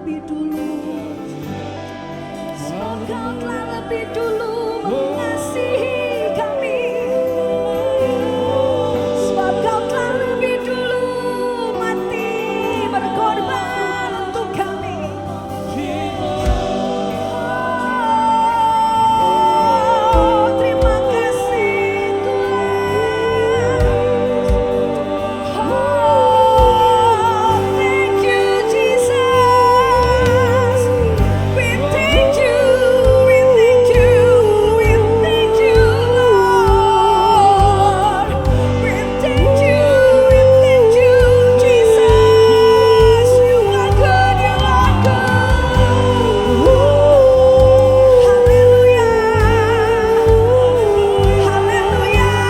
lebih dulu. Sebab Kau telah lebih dulu mengasihi kami. Sebab Kau telah lebih dulu mati berkorban untuk kami. Oh, terima kasih Tuhan. Oh, thank you Jesus. We thank you, we thank you, we thank you Lord. We thank you, Jesus. You are good, you are good. Hallelujah, hallelujah,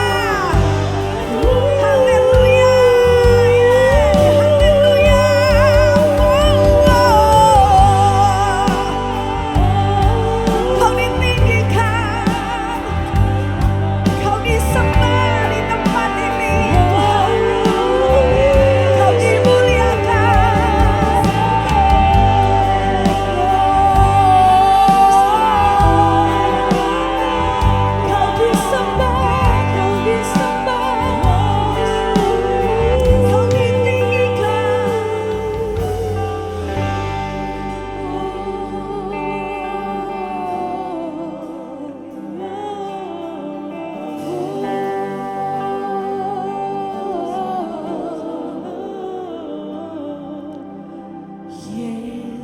hallelujah, hallelujah. Kau ditinggikan, Kau disembah di tempat ini, Kau dimuliakan. Kau disembah, Kau disembah, Kau ditinggikan.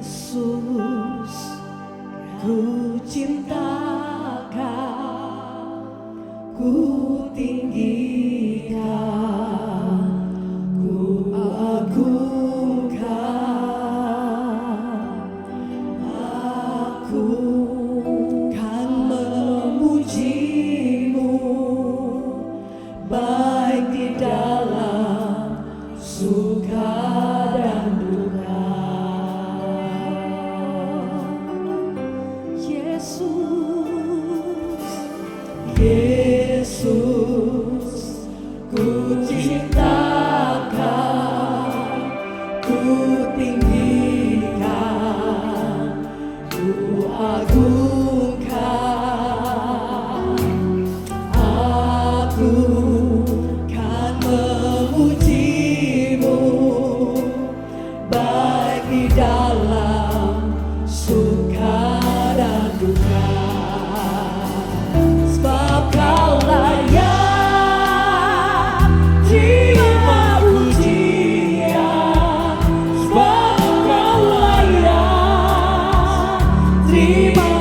Yesus, ku cinta Kau, ku tinggikan, ku agungkan. Aku kan memuji-Mu, baik di dalam suka dan duka. Yesus, Yesus, ku cinta Kau, ku tinggikan, ku agungkan. Aku kan memuji-Mu, baik di dalam suka dan duka. Sebab Kau layak terima pujian. Sebab Kau layak terima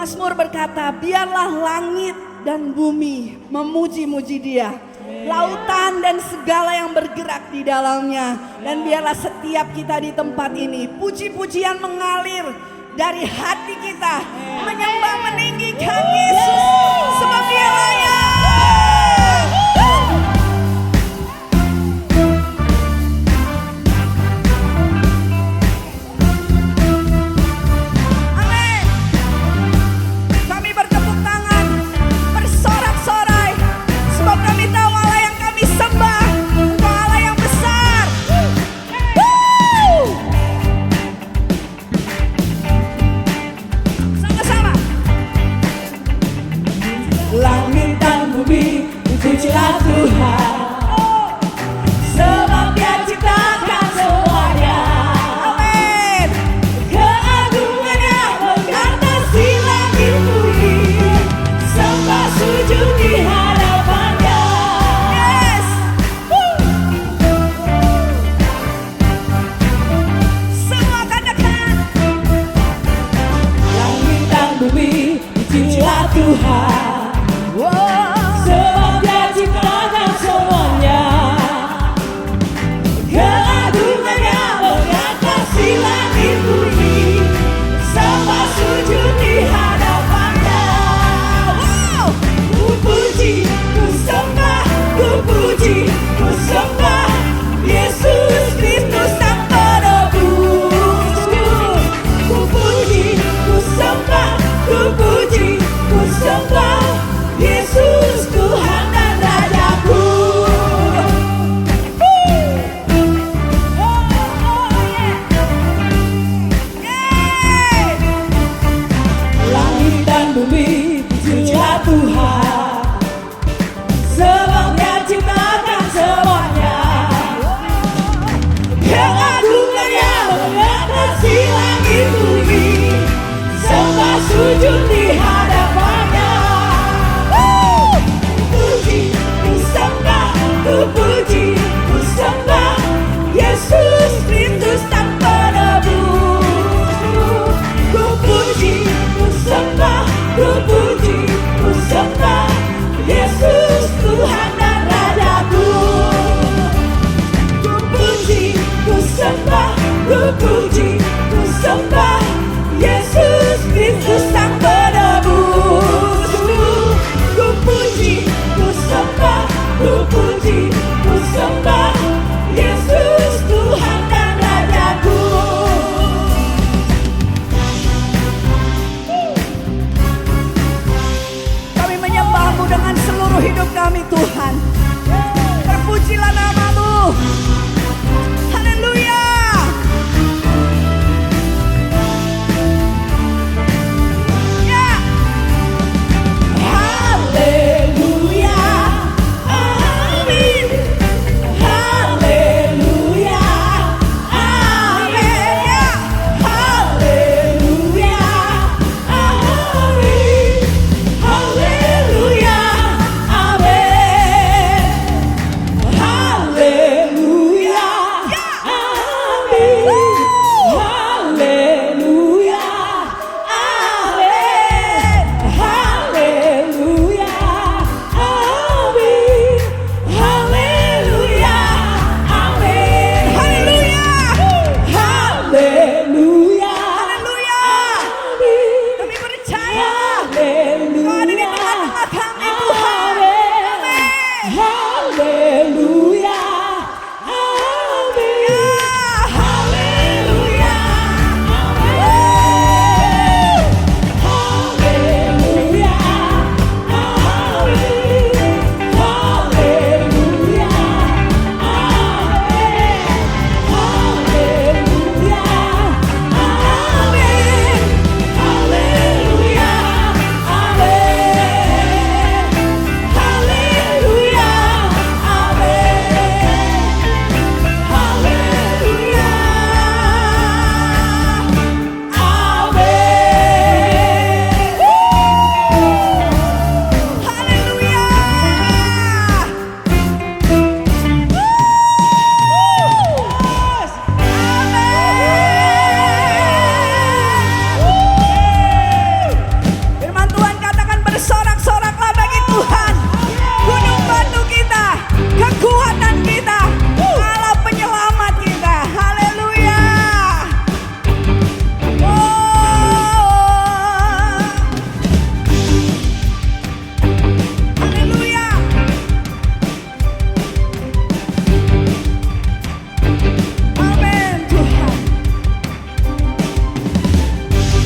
Mazmur berkata, biarlah langit dan bumi memuji-muji Dia, lautan dan segala yang bergerak di dalamnya. Dan biarlah setiap kita di tempat ini puji-pujian mengalir dari hati kita, menyembah meninggikan Yesus sebab Dia layak. Amin. Kami bertepuk tangan, bersorak-sorai, sebab kami tahu Allah yang kami sembah, Engkau Allah yang besar. Sama-sama.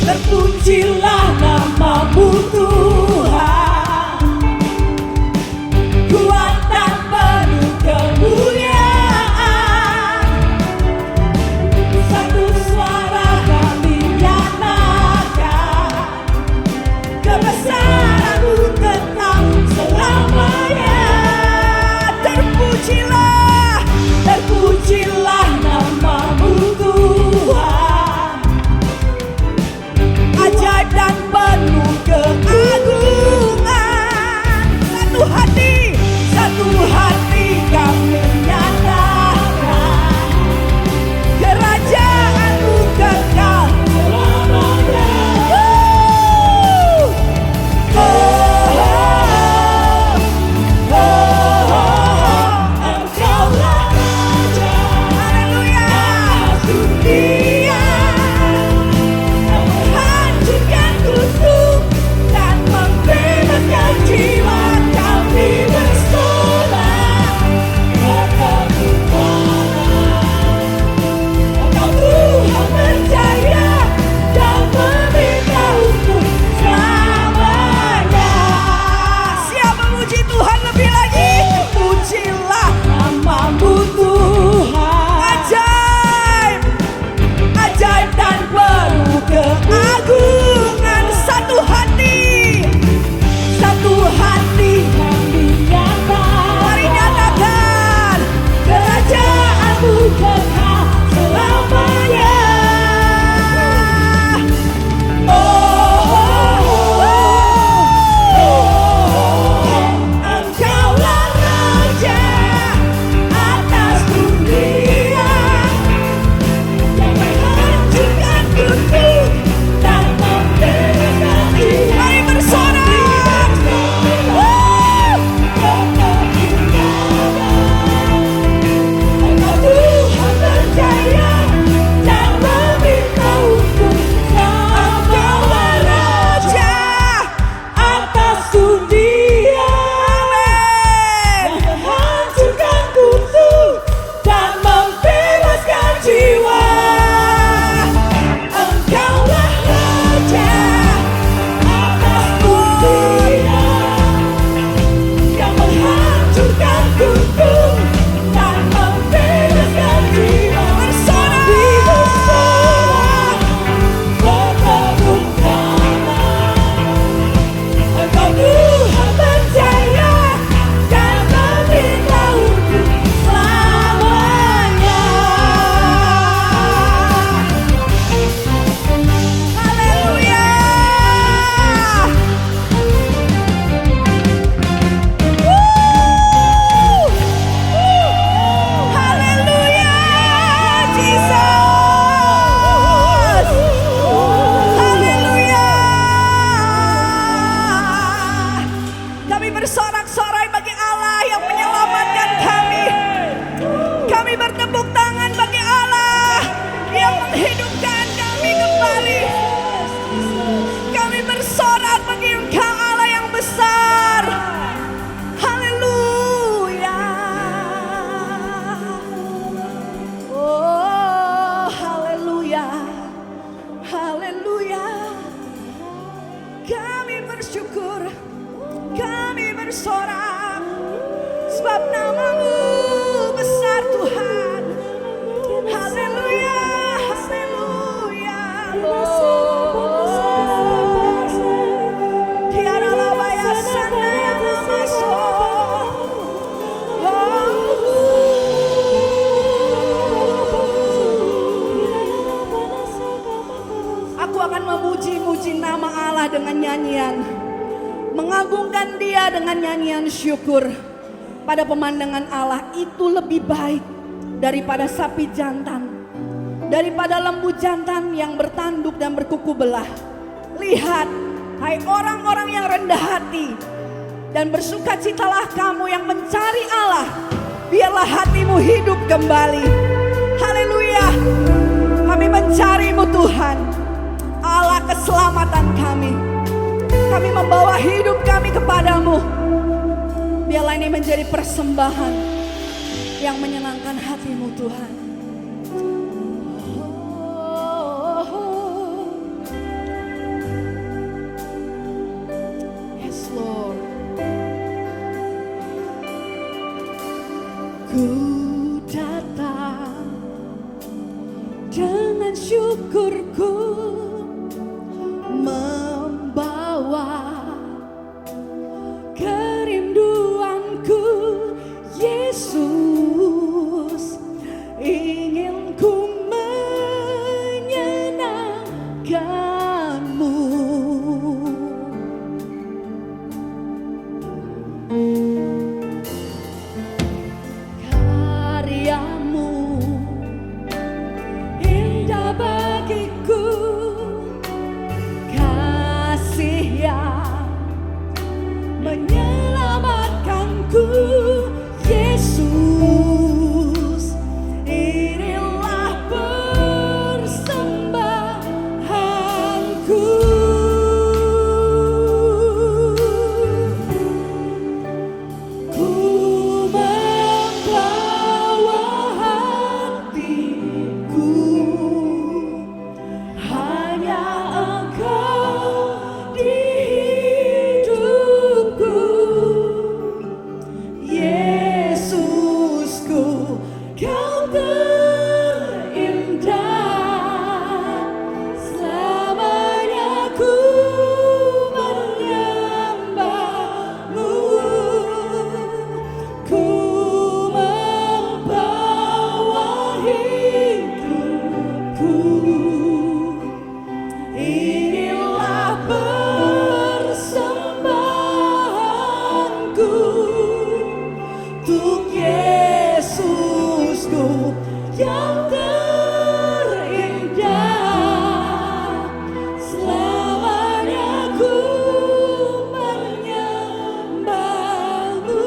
Terpujilah nama-Mu Tuhan, kuat dan penuh kemuliaan. Satu suara kami nyatakan, kebesaran-Mu tetap selamanya. Terpujilah, terpujilah nama-Mu Tuhan, ajaib dan penuh keagungan. Satu hati kami nyatakan, kerajaan-Mu kekal selamanya. Engkaulah Raja, haleluya, dunia. Menghancurkan kutuk dan membebaskan jiwa, kami bersorak berkemenangan. Engkau Tuhan percaya dan meminta untuk selamanya. Siapa memuji Tuhan lebih lagi? Pujilah nama-Mu Tuhan, ajaib, ajaib dan penuh keagungan. Satu hati kami nyatakan, mari nyatakan, kerajaan-Mu kekal selamanya. Engkaulah Raja atas dunia, yang menghancurkan kutuk dan membebaskan jiwa. Mari bersorak, Engkau Tuhan percaya dan meminta untuk Engkaulah Raja atas dunia, yang menghancurkan kutuk dan membebaskan jiwa. Engkaulah Raja atas dunia, yang menghancurkan kutuk dan membebaskan jiwa. Bersorak, berkemenangan. Engkau Tuhan percaya dan meminta untuk selamanya. Haleluya. Haleluya, Jesus. Haleluya. Kami bersorak-sorai bagi Allah yang menyelamatkan kami. Kami bertepuk tangan bagi Allah yang menghidupkan kami kembali. Kami bersorak bagi Engkau Allah yang besar. Haleluya. Oh, haleluya. Haleluya. Kami bersyukur, kami bersorak, sebab nama-Mu besar Tuhan. Haleluya, haleluya. Tiada labaya sana yang masuk. Aku akan memuji-muji nama Allah dengan nyanyian, mengagungkan Dia dengan nyanyian syukur. Pada pemandangan Allah itu lebih baik daripada sapi jantan, daripada lembu jantan yang bertanduk dan berkuku belah. Lihat, hai orang-orang yang rendah hati, dan bersukacitalah kamu yang mencari Allah, biarlah hatimu hidup kembali. Haleluya. Kami mencari-Mu Tuhan, Allah keselamatan kami. Kami membawa hidup kami kepadamu. Biarlah ini menjadi persembahan yang menyenangkan hatimu Tuhan. Ku datang dengan syukurku, membawa kerinduanku. Yesus, ingin ku menyenangkanmu. Karyamu indah bagiku, kasih yang menyelamatkanku. Yesus, inilah persembahanku. Ku membawa hatiku, hanya Engkau di hidupku. Yesusku, Kau terindah, selamanya ku menyembahmu. Ku membawa hidupku, inilah persembahanku untuk Yesusku yang terindah, selamanya ku menyembahmu.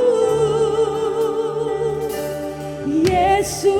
Yesus,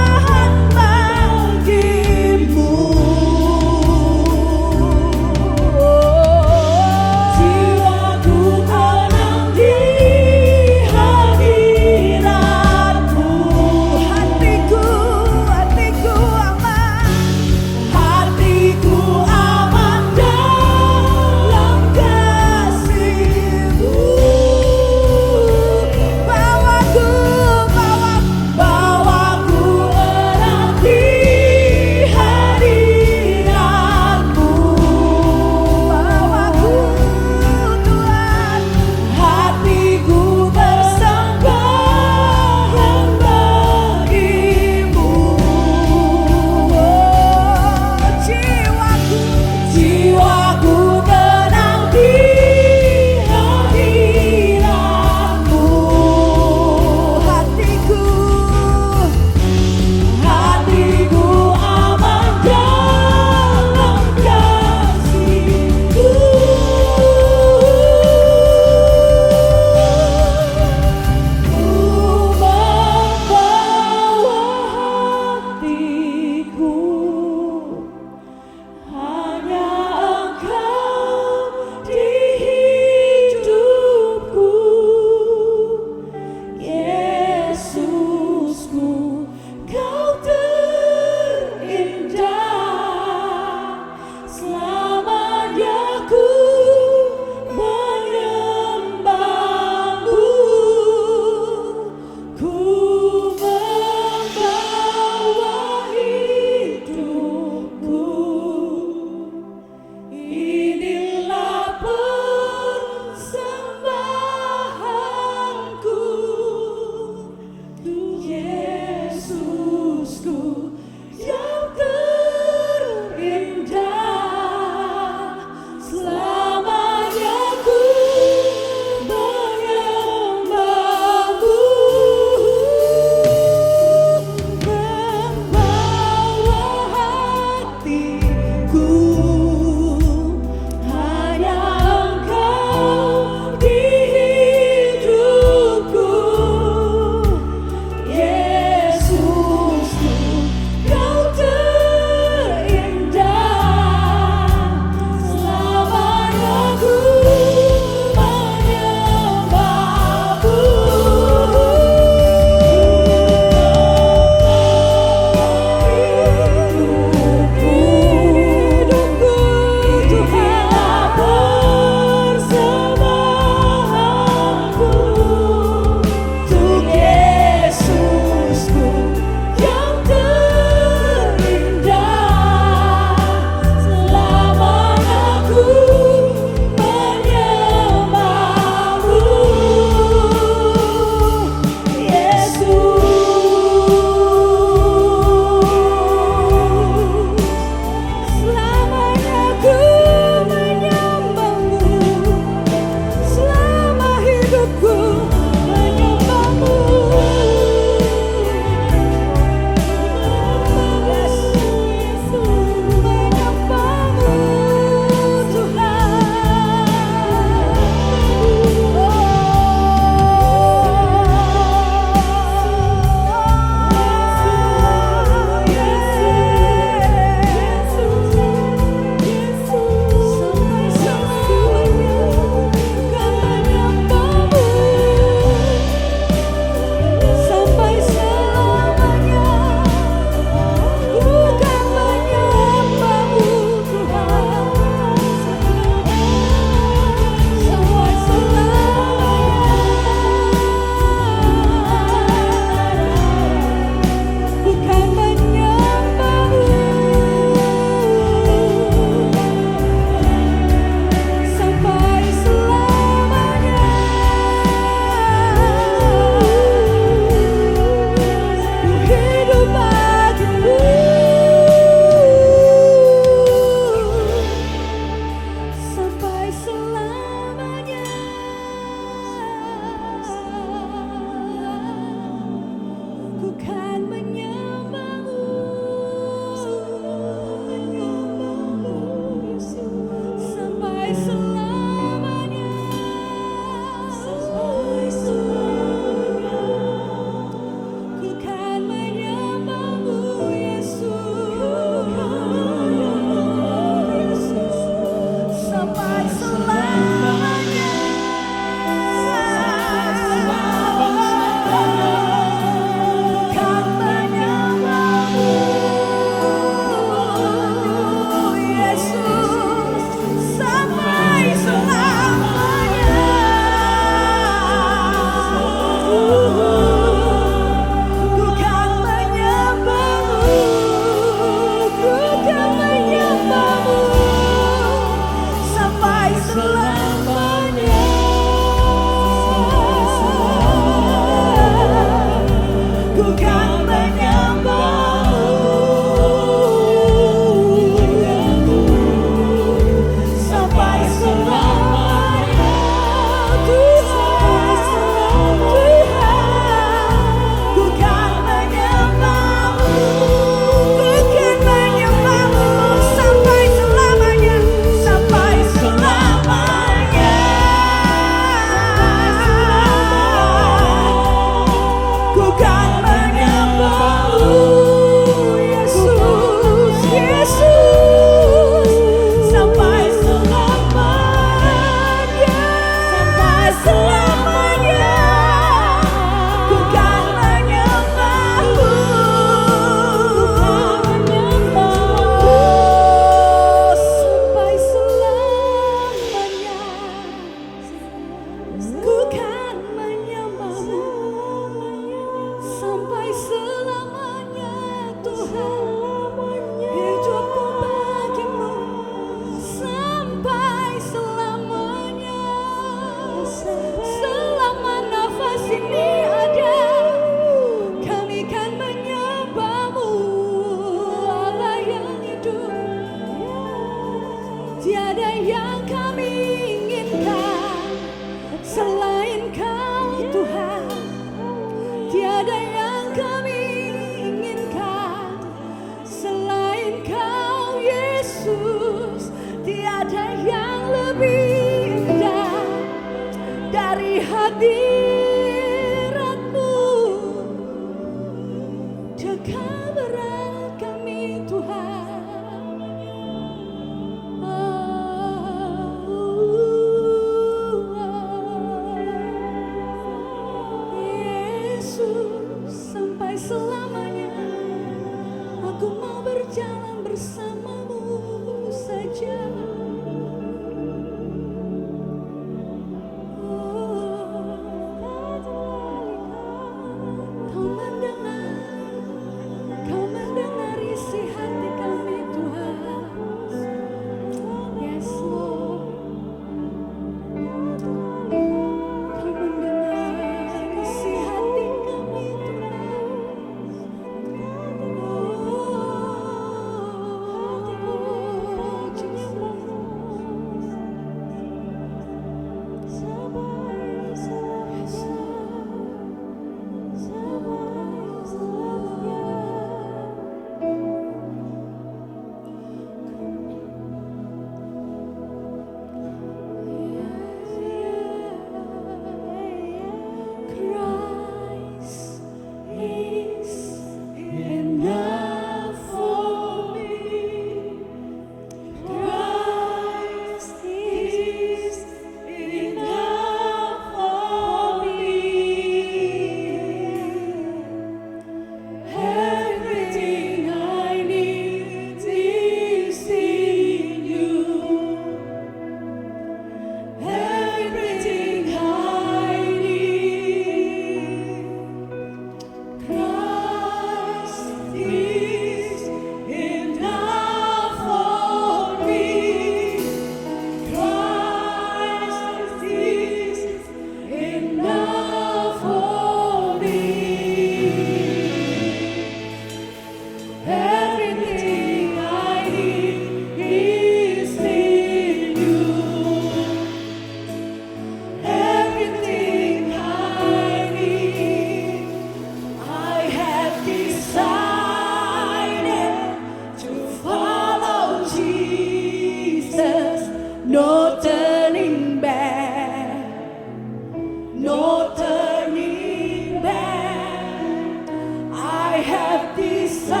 no turning back. I have decided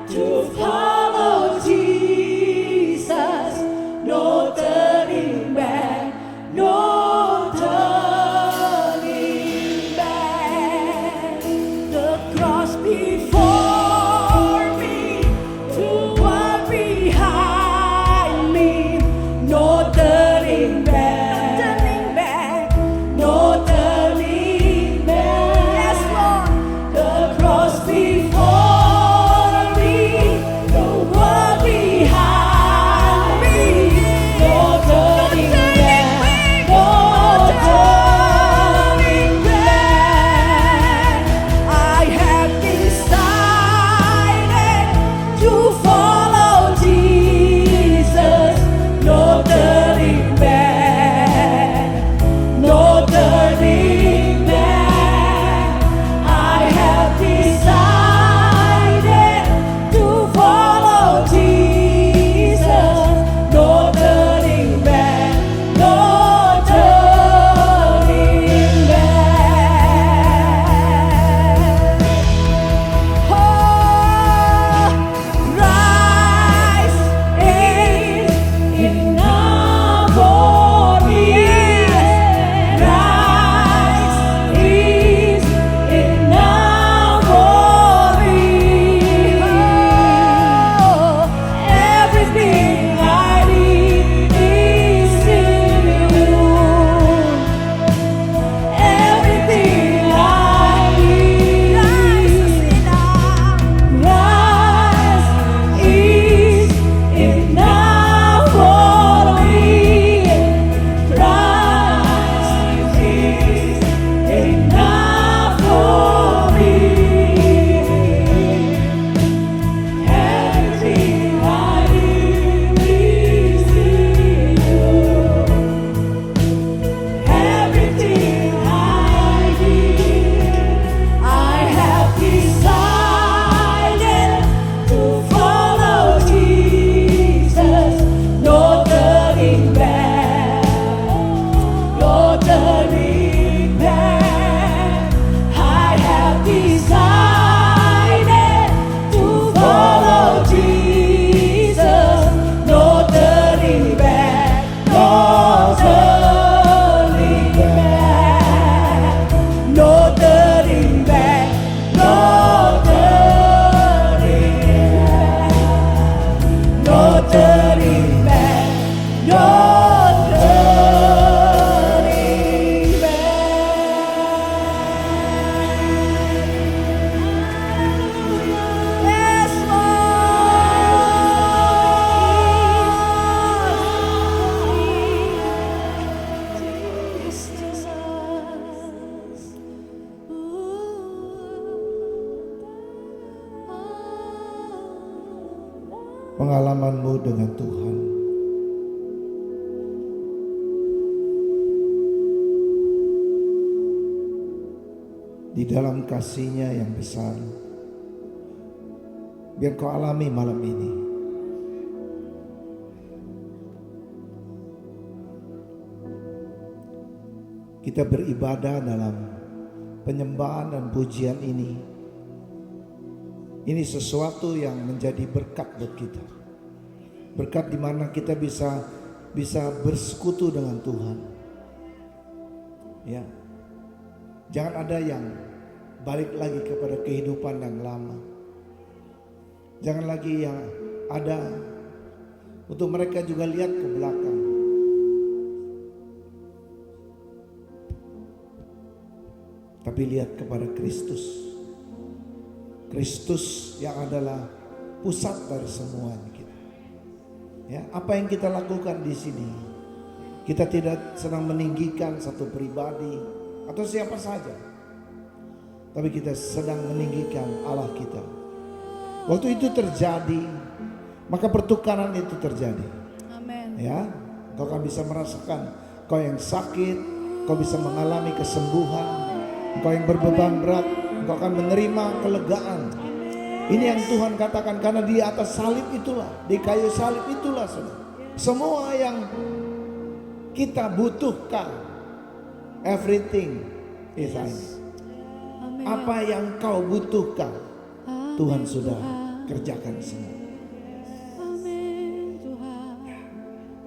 to follow Jesus. No turning back, no turning back. The cross before me, the one behind me. No turning back, no turning back. Yes, Lord. The cross before me, the one behind me. No turning back, no turning back. I have decided to follow Jesus. No turning back, no turning back. I have decided to follow Jesus. No turning back, no turning back. Oh, Christ is enough for me. Christ is enough for me. Oh, everything I need is in you. Everything I need is enough. Christ is enough for me. Christ is enough for me. Everything I need is in you. Everything I need, I have decided to follow Jesus. No turning back, no turning back. I have decided to follow Jesus. No turning back, no turning back, no turning back, no turning back, no turning back, no turning back. Yes, Lord. Yes, Jesus. Pengalamanmu dengan Tuhan. Di dalam kasih-Nya yang besar. Biar kau alami malam ini. Kita beribadah dalam penyembahan dan pujian ini. Ini sesuatu yang menjadi berkat buat kita. Berkat di mana kita bisa bersekutu dengan Tuhan. Ya. Jangan ada yang balik lagi kepada kehidupan yang lama. Jangan lagi yang ada untuk mereka juga lihat ke belakang. Tapi lihat kepada Kristus. Kristus yang adalah pusat dari semuanya kita. Ya, apa yang kita lakukan di sini? Kita tidak sedang meninggikan satu pribadi atau siapa saja. Tapi kita sedang meninggikan Allah kita. Waktu itu terjadi, maka pertukaran itu terjadi. Amin. Ya, kau akan bisa merasakan kau yang sakit, kau bisa mengalami kesembuhan. Kau yang berbeban berat, kau akan menerima kelegaan. Ini yang Tuhan katakan, karena di atas salib itulah, di kayu salib itulah, saudara, semua yang kita butuhkan Everything is I need. Apa yang kau butuhkan, Tuhan sudah kerjakan semua.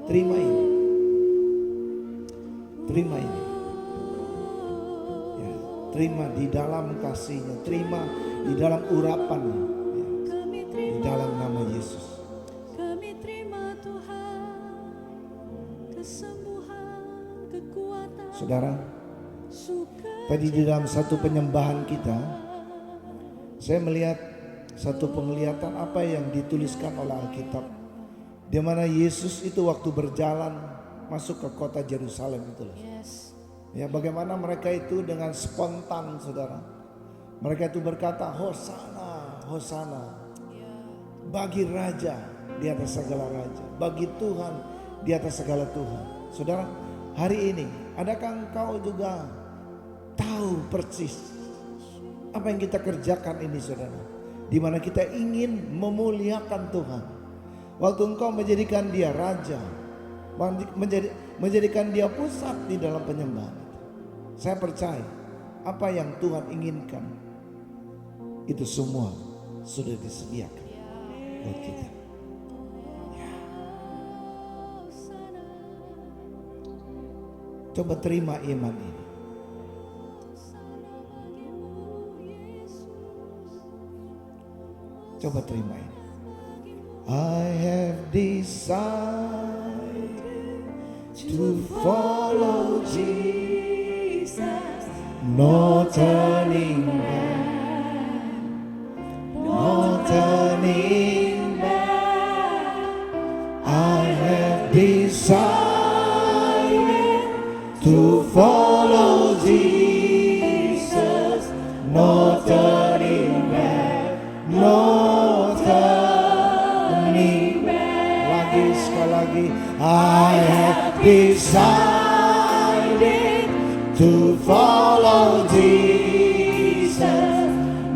Terima ini. Terima ini. Ya, terima di dalam kasih-Nya, terima di dalam urapan-Nya, ya, di dalam nama Yesus. Kami terima Tuhan kesembuhan, kekuatan, Saudara, suka. tadi di dalam satu penyembahan kita, saya melihat satu penglihatan apa yang dituliskan oleh Alkitab, di mana Yesus itu waktu berjalan masuk ke kota Yerusalem itu. Yes. Ya, bagaimana mereka itu dengan spontan, saudara. Mereka itu berkata, Hosana, Hosana. Bagi Raja di atas segala Raja, bagi Tuhan di atas segala Tuhan. Saudara, hari ini adakah engkau juga tahu persis apa yang kita kerjakan ini, saudara? Di mana kita ingin memuliakan Tuhan. Waktu engkau menjadikan Dia Raja, menjadikan Dia pusat di dalam penyembahan, saya percaya apa yang Tuhan inginkan itu semua sudah disediakan buat kita. Ya. Coba terima iman ini. Coba terima ini. I have decided to follow Jesus, no turning back, no turning back. I have decided to follow Jesus, no turning back, no turning back. Lagi, sekali lagi. I have decided to follow Jesus,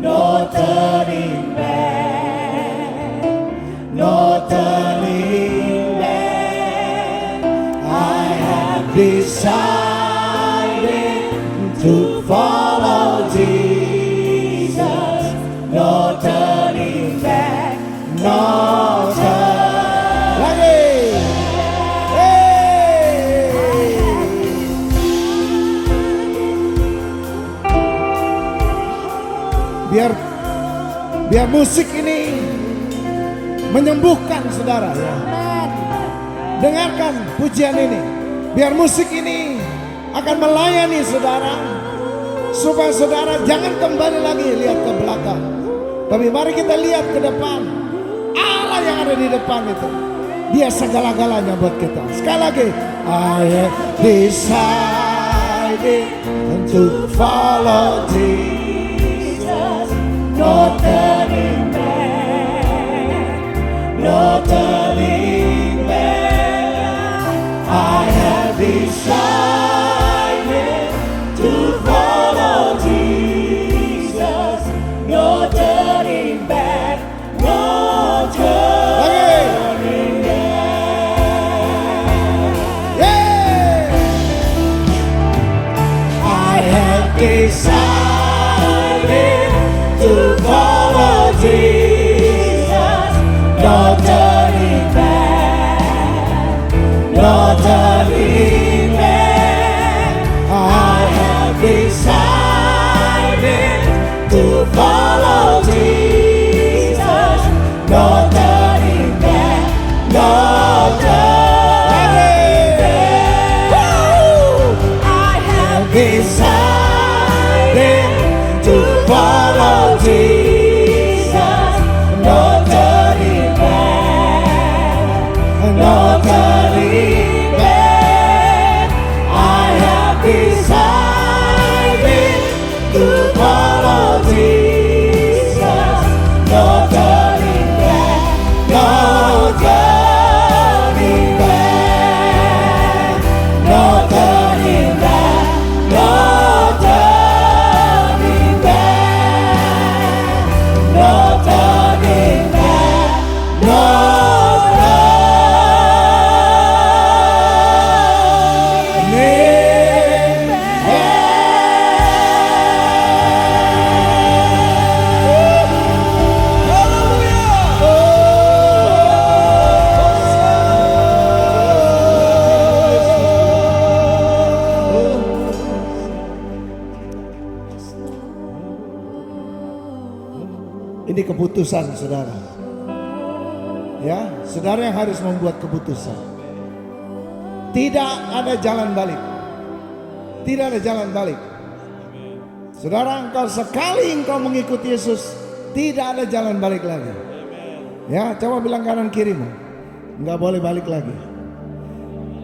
no turning back, no turning back. I have decided to follow Jesus, no turning back, no turning. Lagi. Biar musik ini menyembuhkan saudara, ya. Dengarkan pujian ini. Biar musik ini akan melayani saudara, supaya saudara jangan kembali lagi lihat ke belakang, tapi mari kita lihat ke depan. Allah yang ada di depan itu, Dia segala-galanya buat kita. Sekali lagi, I have decided to follow Jesus, no turning back, no turning back. I have decided to follow Jesus, no turning back, no turning back. Yeah. I have decided to follow Jesus, no turning back, no turning back. I have decided to follow Jesus, no turning back, no turning back. I have decided to follow Jesus, no turning back, no turning back. I have decided to follow Jesus, no turning back, no turning back, no turning back, no turning back. Ini keputusan saudara. Ya, saudara yang harus membuat keputusan. Tidak ada jalan balik. Tidak ada jalan balik. Saudara, engkau mengikuti Yesus, tidak ada jalan balik lagi. Ya, coba bilang kanan kirimu, nggak boleh balik lagi.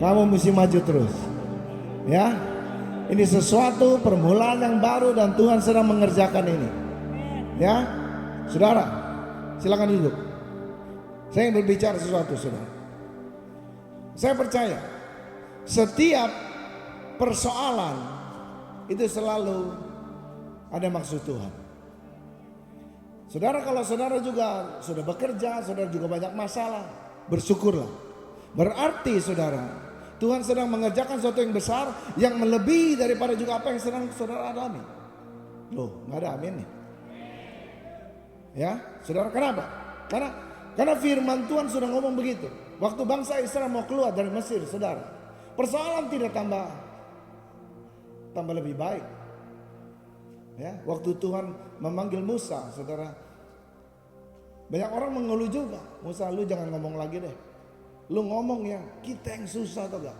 Kamu mesti maju terus. Ya, ini sesuatu permulaan yang baru dan Tuhan sedang mengerjakan ini. Ya, saudara, silakan duduk. Saya ingin berbicara sesuatu, saudara. Saya percaya setiap persoalan itu selalu ada maksud Tuhan. Saudara, kalau saudara juga sudah bekerja, saudara juga banyak masalah, bersyukurlah. Berarti saudara, Tuhan sedang mengerjakan sesuatu yang besar, yang melebihi daripada juga apa yang sedang saudara alami. Loh, nggak ada amin nih. Ya, saudara, kenapa? Karena firman Tuhan sudah ngomong begitu. Waktu bangsa Israel mau keluar dari Mesir, saudara, persoalan tidak tambah lebih baik. Ya, waktu Tuhan memanggil Musa, saudara, banyak orang mengeluh juga. Musa, lu jangan ngomong lagi deh. Lu ngomong ya, kita yang susah atau enggak?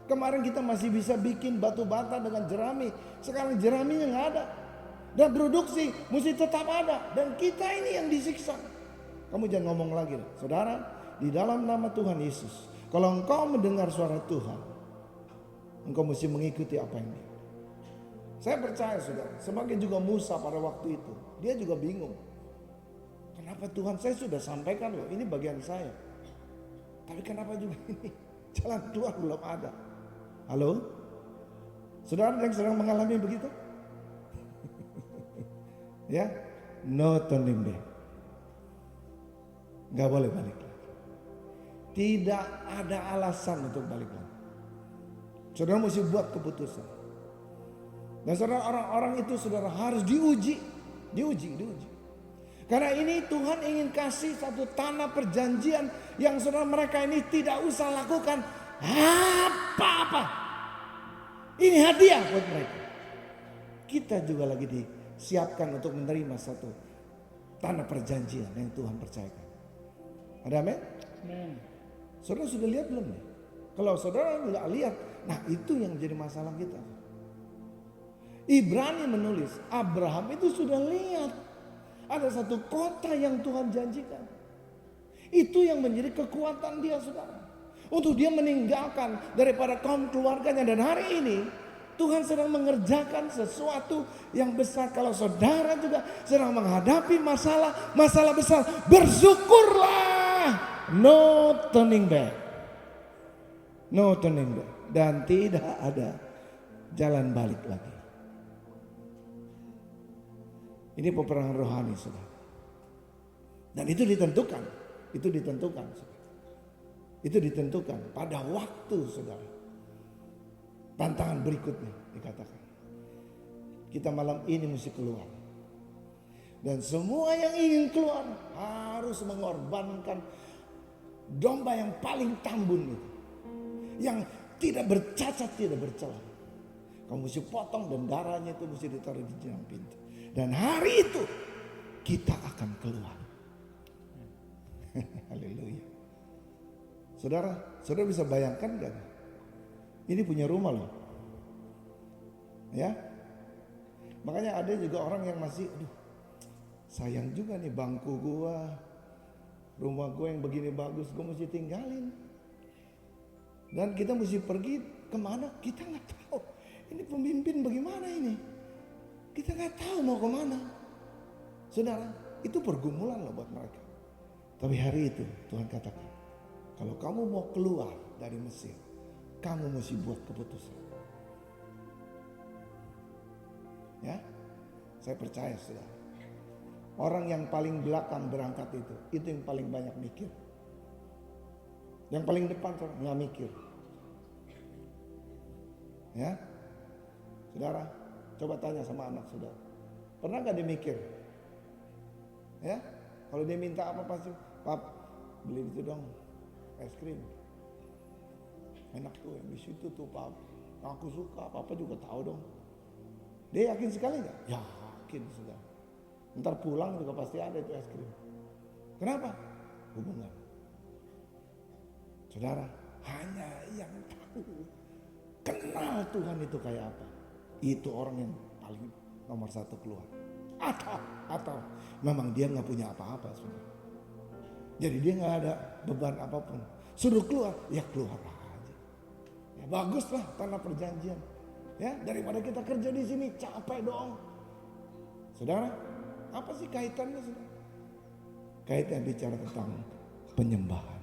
Kemarin kita masih bisa bikin batu bata dengan jerami. Sekarang jeraminya nggak ada. Dan produksi mesti tetap ada. Dan kita ini yang disiksa. Kamu jangan ngomong lagi deh. Saudara, di dalam nama Tuhan Yesus, kalau engkau mendengar suara Tuhan, engkau mesti mengikuti apa yang dia. Saya percaya saudara, sebagai juga Musa pada waktu itu, dia juga bingung. Kenapa Tuhan, saya sudah sampaikan loh, ini bagian saya. Tapi kenapa juga ini jalan keluar belum ada? Halo? Saudara yang sedang mengalami begitu? Ya, no turning back. Gak boleh balik lagi. Tidak ada alasan untuk balik lagi. Saudara mesti buat keputusan. Dan saudara, orang-orang itu saudara harus diuji. Karena ini Tuhan ingin kasih satu tanah perjanjian yang saudara mereka ini tidak usah lakukan apa-apa. Ini hadiah buat mereka. Kita juga lagi disiapkan untuk menerima satu tanah perjanjian yang Tuhan percayakan. Ada amin? Saudara sudah lihat belum nih? Kalau saudara nggak lihat, nah itu yang jadi masalah kita. Ibrani menulis, Abraham itu sudah lihat ada satu kota yang Tuhan janjikan. Itu yang menjadi kekuatan dia, saudara. Untuk dia meninggalkan daripada kaum keluarganya. Dan hari ini Tuhan sedang mengerjakan sesuatu yang besar. Kalau saudara juga sedang menghadapi masalah besar, bersyukurlah. No turning back. No turning back. Dan tidak ada jalan balik lagi. Ini peperangan rohani, saudara. Dan itu ditentukan. Saudara. Itu ditentukan pada waktu, saudara. Tantangan berikutnya dikatakan. Kita malam ini mesti keluar. Dan semua yang ingin keluar harus mengorbankan domba yang paling tambun itu. Yang tidak bercacat, tidak bercela. Kamu mesti potong dan darahnya itu mesti ditaruh di jalan pintu. Dan hari itu kita akan keluar. Haleluya. Saudara bisa bayangkan gak? Ini punya rumah loh. Ya. Makanya ada juga orang yang masih, aduh, sayang juga nih bangku gua, rumah gua yang begini bagus, gua mesti tinggalin. Dan kita mesti pergi kemana? Kita nggak tahu. Ini pemimpin bagaimana ini? Kita nggak tahu mau kemana. Saudara, itu pergumulan loh buat mereka. Tapi hari itu Tuhan katakan, kalau kamu mau keluar dari Mesir, kamu mesti buat keputusan. Ya, saya percaya saudara. Orang yang paling belakang berangkat itu yang paling banyak mikir. Yang paling depan saudara nggak mikir. Ya, saudara, coba tanya sama anak saudara, pernah gak dia mikir? Ya, kalau dia minta apa pasti, Pap, beli itu dong, es krim. Enak tuh yang di situ tuh, Pap. Aku suka, Papa juga tahu dong. Dia yakin sekali gak? Yakin saudara. Ntar pulang juga pasti ada itu es krim. Kenapa? Hubungan. Saudara, hanya yang tahu kenal Tuhan itu kayak apa, itu orang yang paling nomor satu keluar. Atau memang dia nggak punya apa-apa, saudara. Jadi dia nggak ada beban apapun. Suruh keluar, ya keluar aja. Ya baguslah tanah perjanjian. Ya daripada kita kerja di sini capek dong. Saudara, apa sih kaitannya, saudara? Kaitannya bicara tentang penyembahan.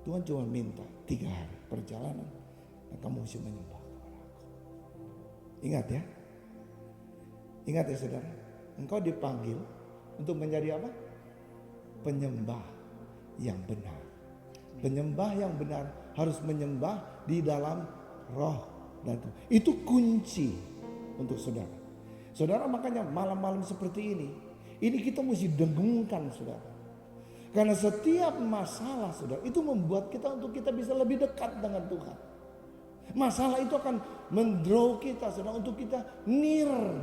Tuhan cuma minta 3 hari perjalanan dan kamu mesti menyembah kepada aku. Ingat ya. Ingat ya saudara. Engkau dipanggil untuk menjadi apa? Penyembah yang benar. Penyembah yang benar harus menyembah di dalam roh dan Tuhan. Itu kunci untuk saudara. Saudara, makanya malam-malam seperti ini kita mesti dengungkan saudara. Karena setiap masalah saudara itu membuat kita untuk kita bisa lebih dekat dengan Tuhan. Masalah itu akan mendraw kita saudara untuk kita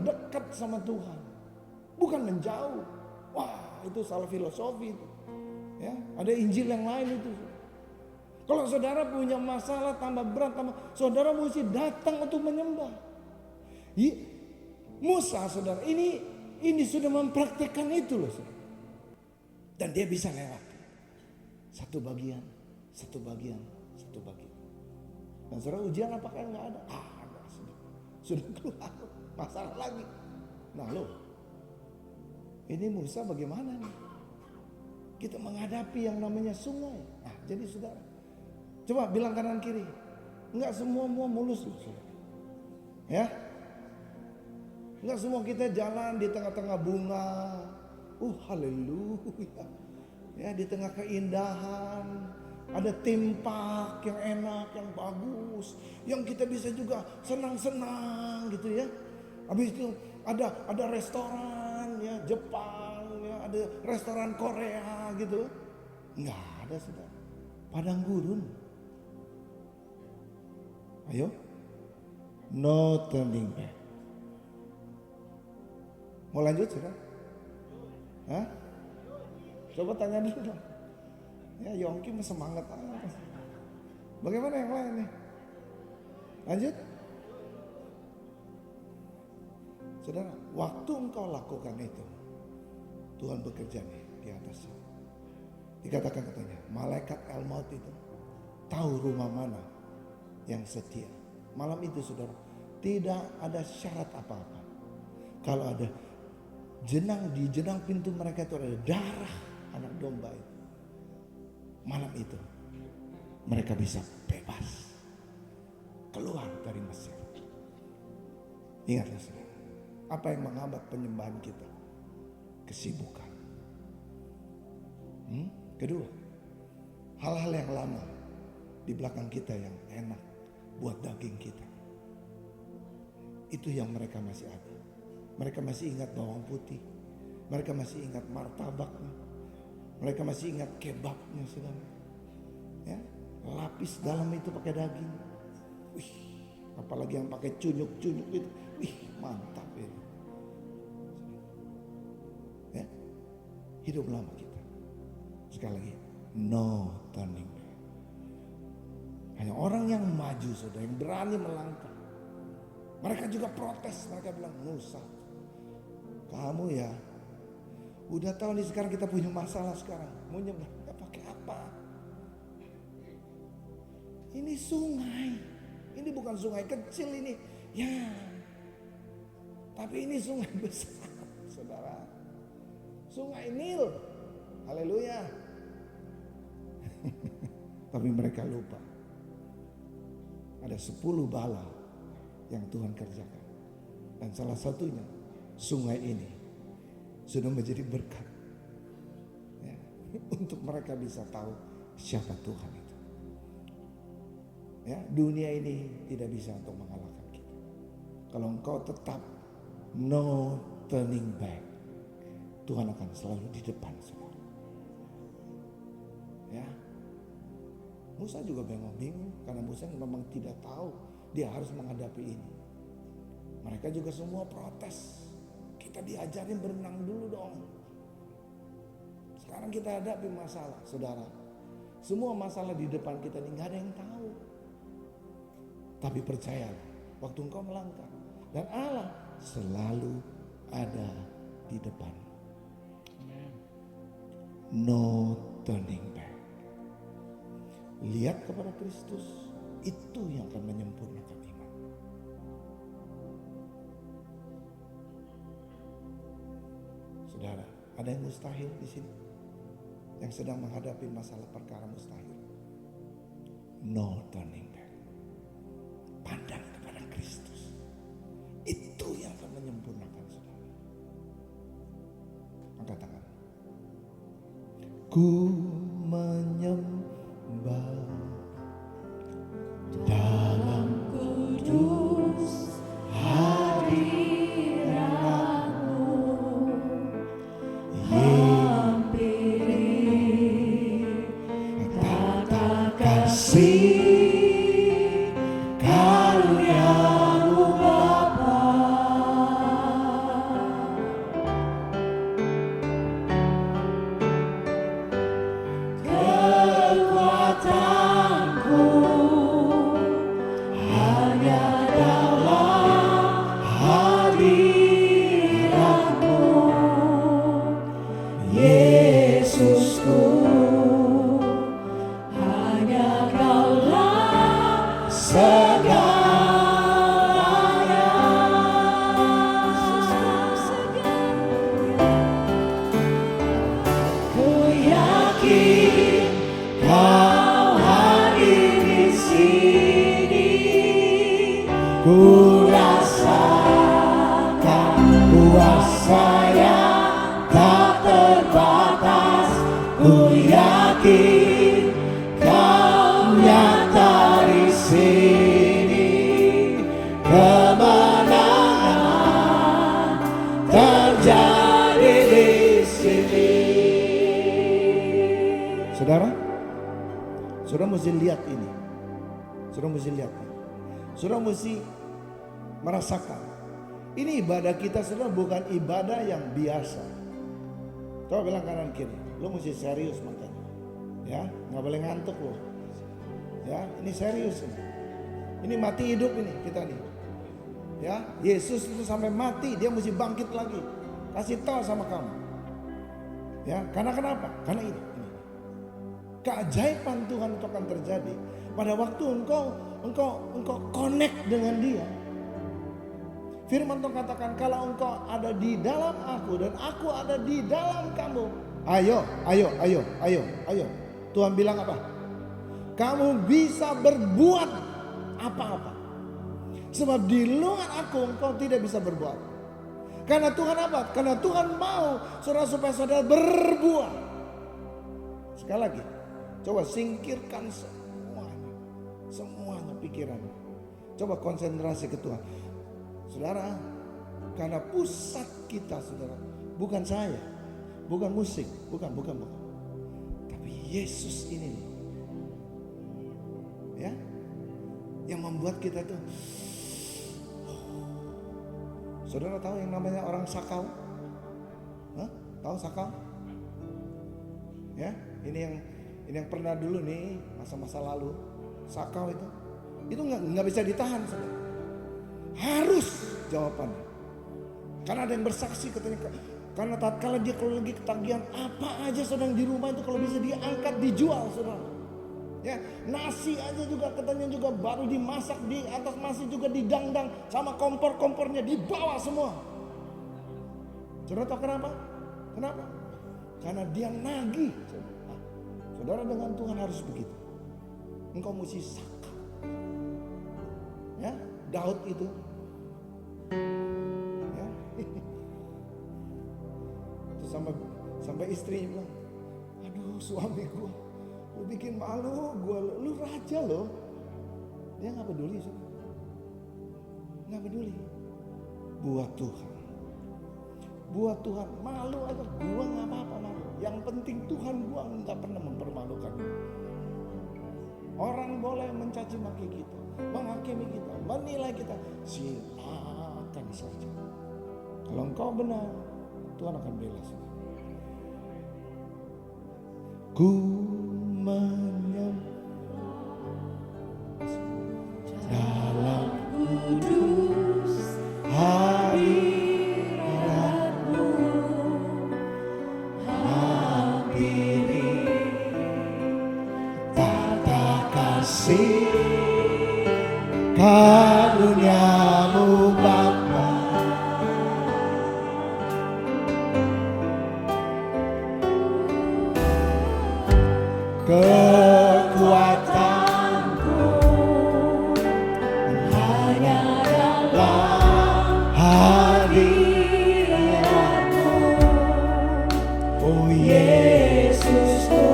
dekat sama Tuhan. Bukan menjauh. Wah, itu salah filosofi itu. Ya, ada Injil yang lain itu. Kalau saudara punya masalah tambah berat, saudara mesti datang untuk menyembah. Musa saudara ini sudah mempraktikkan itu loh saudara. Dan dia bisa lewat satu bagian. Dan saudara, ujian apakah nggak ada? Ada sudah keluar masalah lagi. Nah loh, ini Musa bagaimana nih? Kita menghadapi yang namanya sungai. Nah jadi saudara, coba bilang kanan kiri, nggak semua mulus loh saudara. Ya, nggak semua kita jalan di tengah-tengah bunga. Haleluya. Ya, di tengah keindahan ada tempat yang enak, yang bagus, yang kita bisa juga senang-senang gitu ya. Habis itu ada restoran ya Jepang ya, ada restoran Korea gitu. Enggak ada saudara. Padang gurun. Ayo. No turning back. Mau lanjut saudara? Hah? Coba tanya dulu dong. Ya Yongki mah semangat aja. Bagaimana yang lain nih? Lanjut. Saudara, waktu engkau lakukan itu, Tuhan bekerja nih di atasnya. Dikatakan katanya, malaikat Al-Maut itu tahu rumah mana yang setia. Malam itu saudara, tidak ada syarat apa-apa. Kalau ada di jenang pintu mereka itu ada darah anak domba itu. Malam itu mereka bisa bebas keluar dari Mesir. Ingatlah saudara, apa yang menghambat penyembahan kita? Kesibukan. Kedua, hal-hal yang lama di belakang kita yang enak buat daging kita. Itu yang mereka masih ada. Mereka masih ingat bawang putih. Mereka masih ingat martabaknya. Mereka masih ingat kebabnya saudara. Ya, lapis dalam itu pakai daging. Wih, apalagi yang pakai cunyuk-cunyuk itu. Wih, mantap ini. Ya, hidup lama kita. Sekali lagi, no turning back. Hanya orang yang maju saudara, yang berani melangkah. Mereka juga protes. Mereka bilang, Musa, kamu ya udah tahu nih sekarang kita punya masalah sekarang. Mau nyembah pakai apa? Ini sungai. Ini bukan sungai kecil ini. Ya. Tapi ini sungai besar, saudara. Sungai Nil. Haleluya. Tapi mereka lupa. Ada 10 bala yang Tuhan kerjakan. Dan salah satunya sungai ini sudah menjadi berkat ya, untuk mereka bisa tahu siapa Tuhan itu. Ya, dunia ini tidak bisa untuk mengalahkan kita. Kalau engkau tetap no turning back, Tuhan akan selalu di depan saudara. Ya, Musa juga bingung karena Musa memang tidak tahu dia harus menghadapi ini. Mereka juga semua protes. Kita Maka diajarin berenang dulu dong. Sekarang kita hadapi masalah, saudara. Semua masalah di depan kita ini gak ada yang tahu. Tapi percayalah, waktu engkau melangkah, dan Allah selalu ada di depan. No turning back. Lihat kepada Kristus, itu yang akan menyempurnakan iman. Saudara, ada yang mustahil di sini? Yang sedang menghadapi masalah perkara mustahil. No turning back. Pandang kepada Kristus. Itu yang akan menyempurnakan saudara. Angkat tangan. Ku menyembah dalam Kudus hadiratmu, hampiri tata kasih karuniamu Bapa. Kekuatanku hanya dalam hadiratmu, Yesusku, hanya Kaulah segalanya. Ku yakin Kau hadir di sini. Ku rasakan kuasa yang tak terbatas. Ku yakin Kau nyata di sini. Kemenangan terjadi di sini. Saudara, saudara mesti lihat ini. Saudara mesti lihat ini. Saudara mesti merasakan. Ini ibadah kita saudara bukan ibadah yang biasa. Coba bilang kanan kiri. Lo mesti serius makanya. Ya, nggak boleh ngantuk lo. Ya, ini serius ini. Ini mati hidup ini kita nih. Ya, Yesus itu sampai mati dia mesti bangkit lagi. Kasih tahu sama kamu. Ya, karena kenapa? Karena ini. Keajaiban Tuhan itu akan terjadi pada waktu engkau connect dengan Dia. Firman Tuhan katakan kalau engkau ada di dalam aku dan aku ada di dalam kamu. Ayo. Tuhan bilang apa? Kamu bisa berbuat apa-apa. Sebab di luar aku engkau tidak bisa berbuat. Karena Tuhan apa? Karena Tuhan mau saudara supaya saudara berbuat. Sekali lagi. Coba singkirkan semuanya pikiran. Coba konsentrasi ke Tuhan. Saudara, karena pusat kita saudara, bukan saya, bukan musik, bukan. Tapi Yesus ini nih. Ya. Yang membuat kita tuh saudara tahu yang namanya orang sakau? Hah? Tahu sakau? Ya, ini yang pernah dulu nih masa-masa lalu sakau itu nggak bisa ditahan saudara. Harus jawabannya karena ada yang bersaksi katanya karena tatkala dia kalau lagi ketagihan apa aja saudara di rumah itu kalau bisa diangkat dijual saudara. Ya nasi aja juga katanya juga baru dimasak di atas nasi juga didangdang sama kompor-kompornya dibawa semua. Saudara tahu kenapa? Kenapa? Karena dia nagih. Saudara dengan Tuhan harus begitu. Engkau mesti sakau. Ya, Daud itu. Ya. Terus sampai istrinya bilang, aduh suami gue, lu bikin malu gue, lu raja loh. Dia nggak peduli, nggak peduli. Buat Tuhan malu aja, gue nggak apa-apa malu. Yang penting Tuhan gue nggak pernah mempermalukan. Orang boleh mencaci maki kita, menghakimi kita, menilai kita, silakan saja. Kalau engkau benar, Tuhan akan bela. Ku menyembah dalam Kudus hadirat-Mu, hampiri tata kasih karunia-Mu Bapa. Kekuatanku hanya dalam hadirat-Mu, oh Yesusku,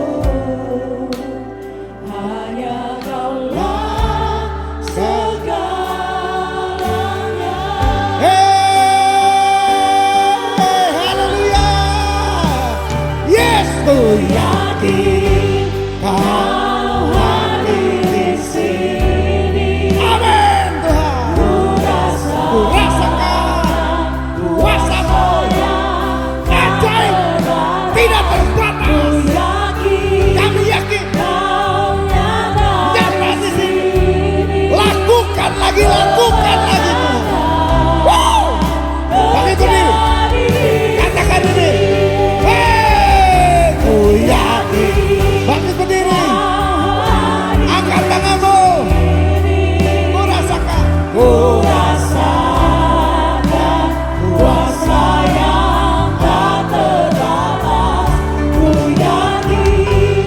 hanya Kaulah segalanya. Haleluya. Yes, ku yakin Kau hadir di sini. Amin Tuhan. Ku rasakan kuasa-Mu yang ajaib, tidak terbatas. Kami yakin Kau nyata di sini. Lakukan lagi Tuhan. Wow. Bangkit berdiri. Katakan ini. Ku yakin. Bangkit berdiri. Angkat tanganmu. Ku rasakan kuasa yang tak terbatas. Ku yakin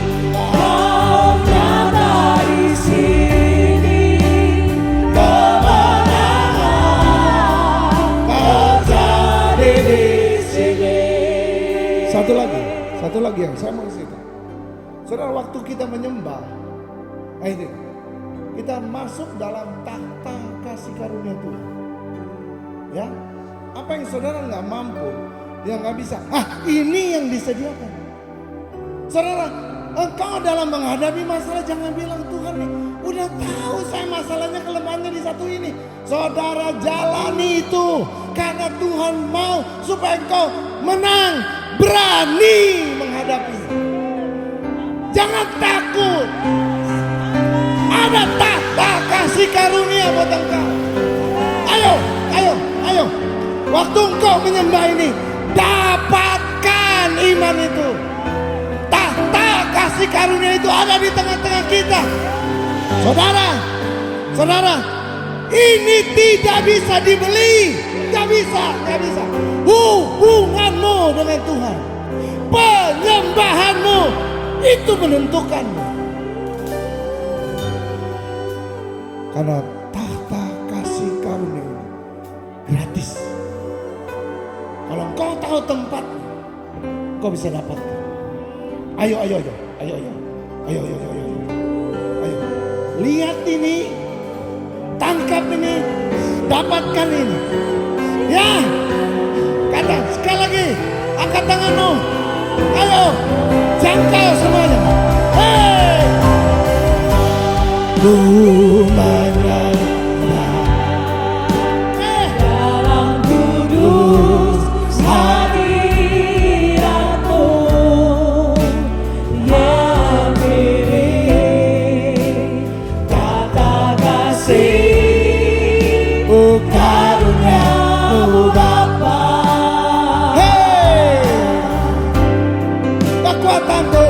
Kau nyata di sini. Kemenangan terjadi di sini. Satu lagi yang saya mau cerita. Saudara, waktu kita menyembah, ini kita masuk dalam tahta kasih karunia Tuhan. Ya, apa yang saudara nggak mampu, yang nggak bisa, ini yang disediakan. Saudara, engkau dalam menghadapi masalah jangan bilang Tuhan nih, udah tahu saya masalahnya kelemahannya di satu ini. Saudara jalani itu karena Tuhan mau supaya engkau menang, berani menghadapi. Jangan takut. Ada tahta kasih karunia buat engkau. Ayo. Waktu engkau menyembah ini, dapatkan iman itu. Tahta kasih karunia itu ada di tengah-tengah kita. Saudara, ini tidak bisa dibeli. Gak bisa. Hubunganmu dengan Tuhan, penyembahanmu itu menentukanmu. Karena tahta kasih karunia ini gratis. Kalau engkau tahu tempat, engkau bisa dapatkan. Ayo. Lihat ini, tangkap ini, dapatkan ini. Ya, kata sekali lagi, angkat tanganmu. Ayo, jangkau semuanya. Hey! Dalam kudus hadirat-Mu, yang pilih tata kasih karunia-Mu Bapa. Hey! Kekuatanku,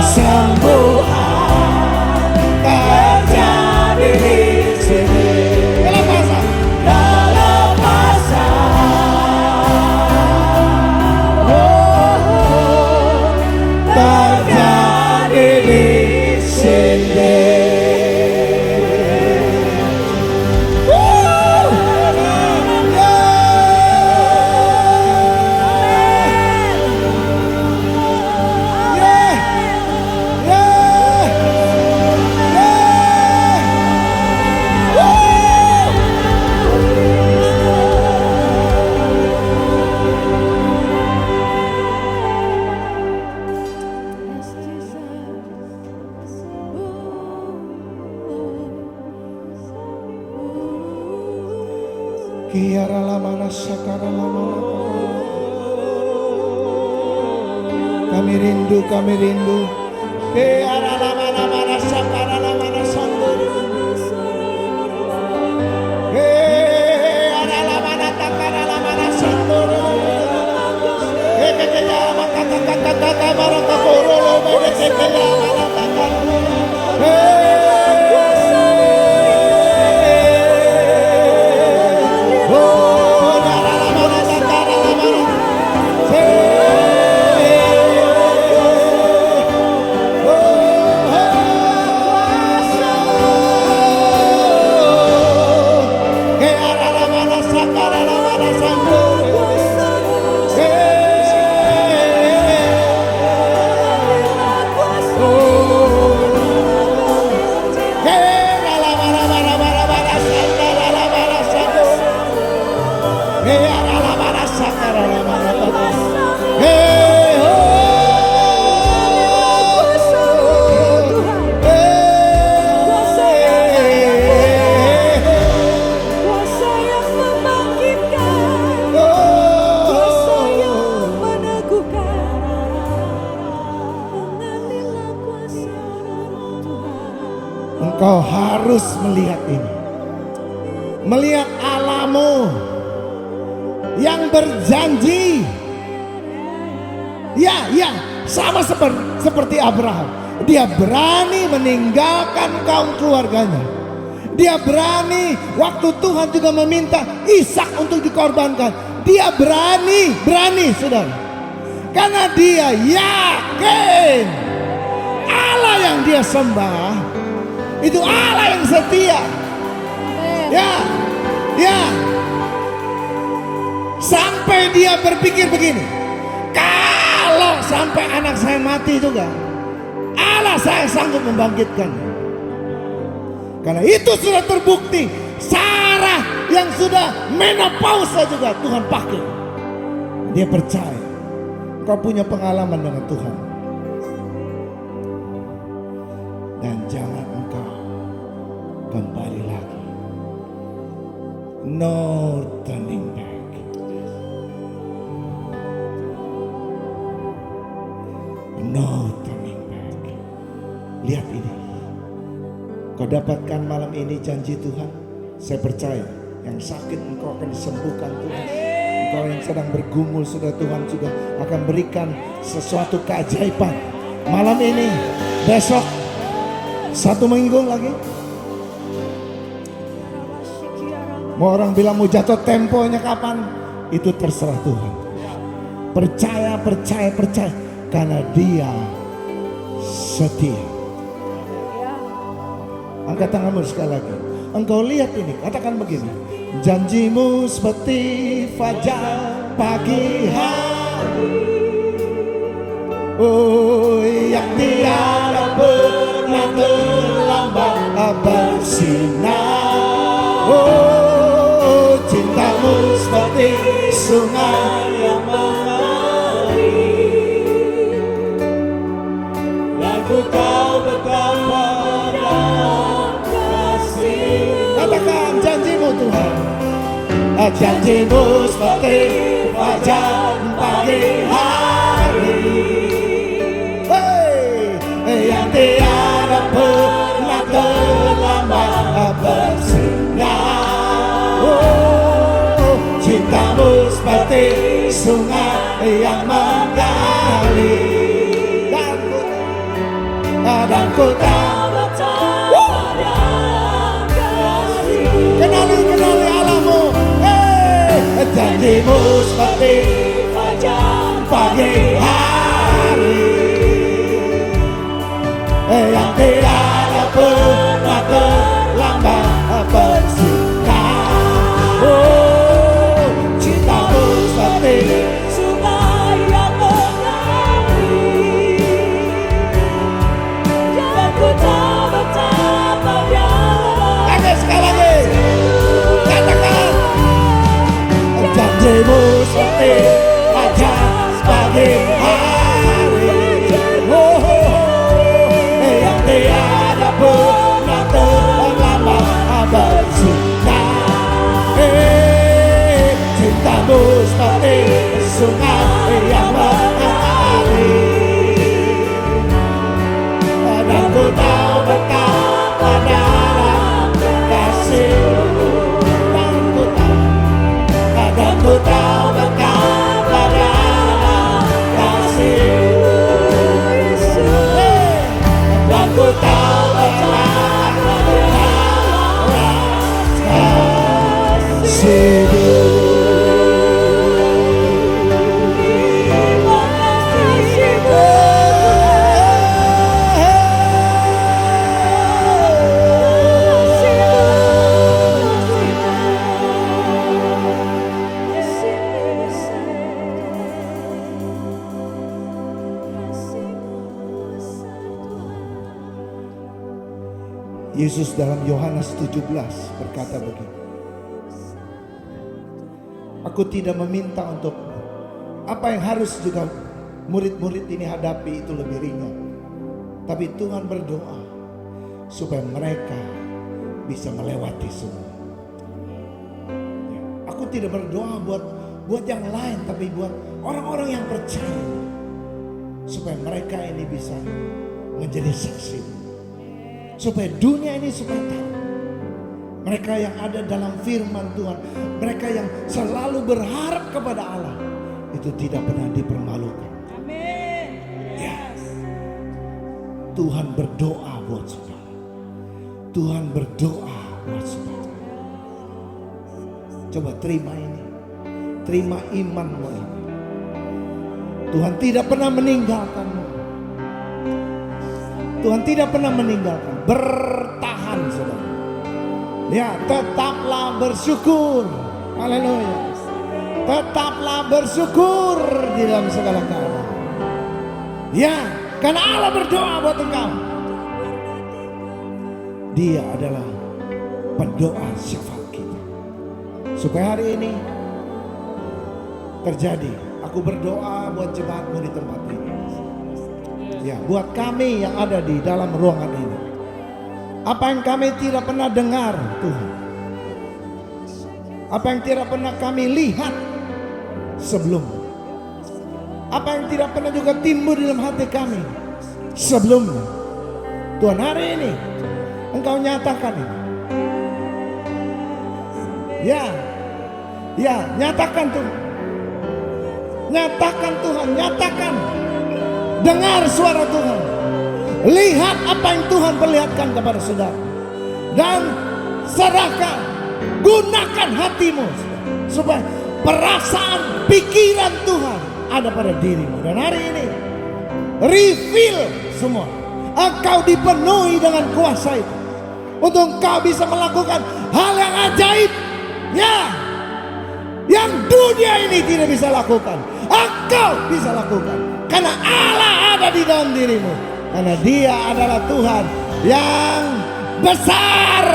kesembuhan terjadi di sini. Terjadi di sini. Kiara lamana sakara lamana. Kami rindu, kami rindu. Kiara lamana mana sakara lamana sandur. Kiara lamana takara lamana sandur. Kekeya maka kaka baraka korolo bede kekeya mana takar. Engkau harus melihat ini. Melihat Allahmu yang berjanji. Ya, sama seperti Abraham. Dia berani meninggalkan kaum keluarganya. Dia berani waktu Tuhan juga meminta Ishak untuk dikorbankan. Dia berani saudara. Karena dia yakin Allah yang dia sembah itu Allah yang setia. Ya. Sampai dia berpikir begini. Kalau sampai anak saya mati juga, Allah saya sanggup membangkitkan. Karena itu sudah terbukti. Sarah yang sudah menopausa juga Tuhan pakai. Dia percaya. Kau punya pengalaman dengan Tuhan. Dan jangan engkau kembali lagi. No turning back. No turning back. Lihat ini. Kau dapatkan malam ini janji Tuhan. Saya percaya yang sakit engkau akan disembuhkan Tuhan. Engkau yang sedang bergumul sudah Tuhan juga akan berikan sesuatu keajaiban. Malam ini, besok, 1 minggu lagi. Mau orang bilang mau jatuh temponya kapan? Itu terserah Tuhan. Percaya. Karena dia setia. Angkat tanganmu sekali lagi. Engkau lihat ini, katakan begini. Janjimu seperti fajar pagi hari. Oh, yang tiada pernah terlambat bersinar. Oh, cintamu seperti sungai yang mengalir. Dan ku tahu betapa dalam kasih. Katakan janjimu Tuhan. Janjimu seperti fajar pagi hari. Yang tiada pernah terlambat bersinar. Oh, cintamu seperti sungai yang mengalir. dan ku tahu kenali Allahmu. Janjimu seperti fajar pagi hari yang tidak pernah terlambat bersinar. Oh, cintamu seperti sungai yang mengalir, dan ku tahu betapa dalam. lagi sekali lagi katakan, janjimu seperti fajar pagi hari yang tiada pernah terlambat bersinar. Cintamu seperti sungai yang mengalir, dan ku tahu betapa dalam kasih-Mu, dan ku tahu betapa dalam kasih-Mu, dan ku tahu betapa dalam kasih-Mu. Yesus dalam Yohanes 17 berkata begini, aku tidak meminta untuk apa yang harus juga murid-murid ini hadapi itu lebih ringan, tapi Tuhan berdoa supaya mereka bisa melewati semua. Aku tidak berdoa buat yang lain, tapi buat orang-orang yang percaya, supaya mereka ini bisa menjadi saksi, supaya dunia ini supaya tahu mereka yang ada dalam firman Tuhan, mereka yang selalu berharap kepada Allah, itu tidak pernah dipermalukan. Amin. Yes. Tuhan berdoa buat saudara. Tuhan berdoa buat saudara. Coba terima ini, terima imanmu ini. Tuhan tidak pernah meninggalkanmu. Tuhan tidak pernah meninggalkan. Bertahan saudara. Ya, tetaplah bersyukur. Haleluya. Tetaplah bersyukur di dalam segala keadaan. Ya, karena Allah berdoa buat engkau. Dia adalah pendoa syafaat kita. Supaya hari ini terjadi. Aku berdoa buat jemaatmu di tempat ini. Ya, buat kami yang ada di dalam ruangan ini. Apa yang kami tidak pernah dengar, Tuhan. Apa yang tidak pernah kami lihat sebelumnya. Apa yang tidak pernah juga timbul dalam hati kami sebelumnya. Tuhan, hari ini Engkau nyatakan ini. Ya, nyatakan Tuhan. Nyatakan Tuhan, nyatakan. Dengar suara Tuhan. Lihat apa yang Tuhan perlihatkan kepada saudara. Dan serahkan, gunakan hatimu supaya perasaan, pikiran Tuhan ada pada dirimu. Dan hari ini reveal semua. Engkau dipenuhi dengan kuasa itu, untuk engkau bisa melakukan hal yang ajaib, ya, yang dunia ini tidak bisa lakukan. Engkau bisa lakukan karena Allah ada di dalam dirimu. Karena Dia adalah Tuhan yang besar.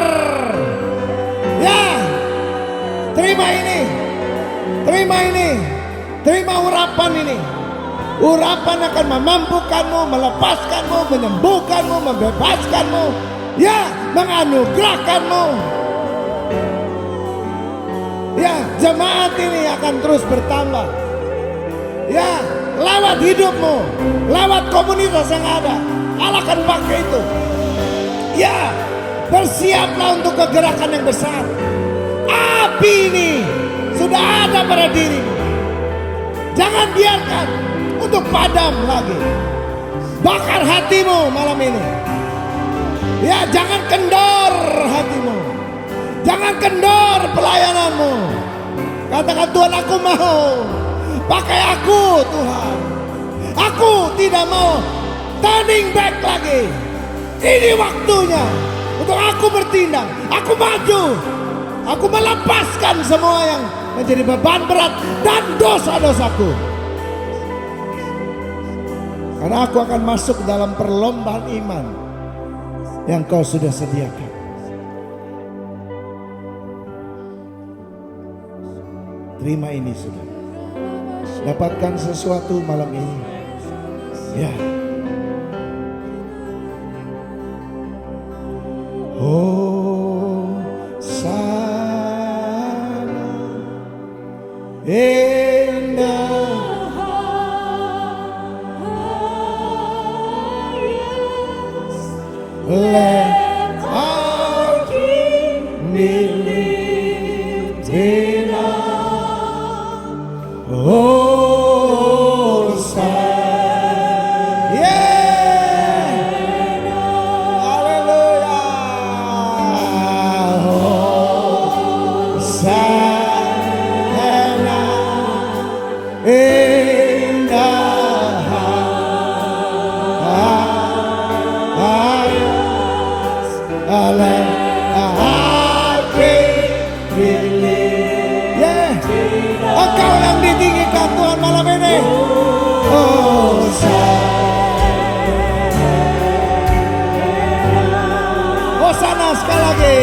Ya, terima ini, terima ini, terima urapan ini. Urapan akan memampukanmu, melepaskanmu, menyembuhkanmu, membebaskanmu, ya, menganugerahkanmu. Ya, jemaat ini akan terus bertambah. Ya, lewat hidupmu, lewat komunitas yang ada, Allah akan pakai itu. Ya, bersiaplah untuk kegerakan yang besar. Api ini sudah ada pada dirimu. Jangan biarkan untuk padam lagi. Bakar hati hatimu malam ini. Ya, jangan kendor hatimu. Jangan kendor pelayananmu. Katakan, Tuhan, aku mau. Pakai aku, Tuhan. Aku tidak mau turning back lagi. Ini waktunya untuk aku bertindak. Aku maju. Aku melepaskan semua yang menjadi beban berat dan dosa-dosaku. Karena aku akan masuk dalam perlombaan iman yang kau sudah sediakan. Terima ini, saudara. Dapatkan sesuatu malam ini. Ya. Oh, sana in the let our King be lifted up. Oh, Hosanna. Yeah. Hallelujah. Hosanna in the Engkau yang ditinggikan Tuhan malam ini. Hosana sekali lagi.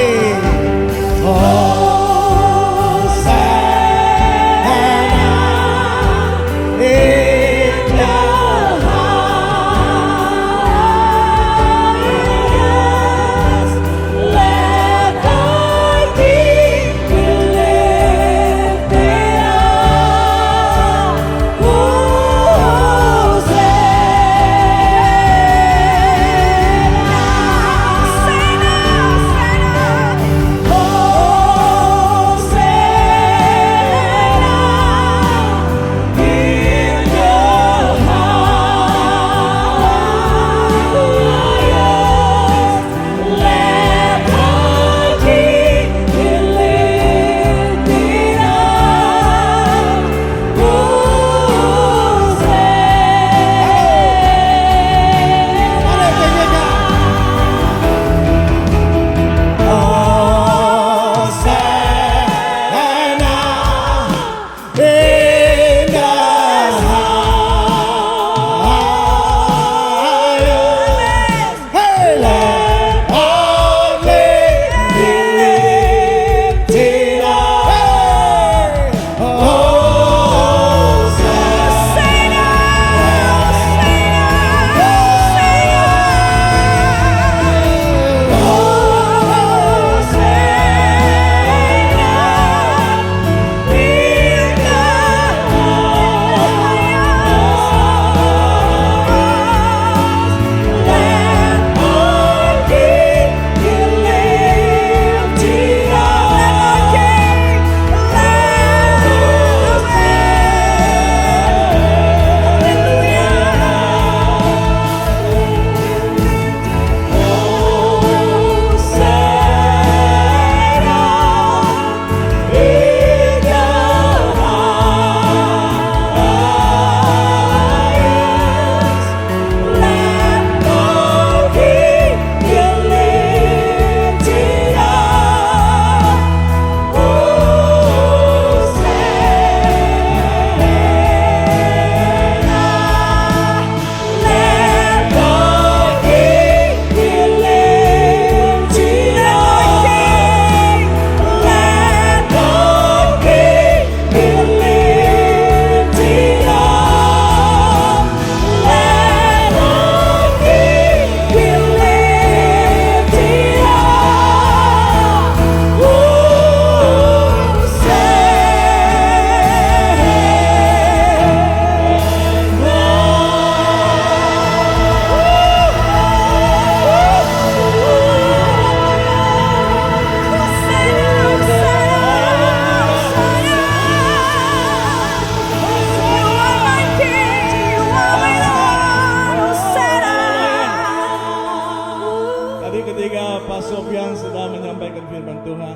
Tuhan,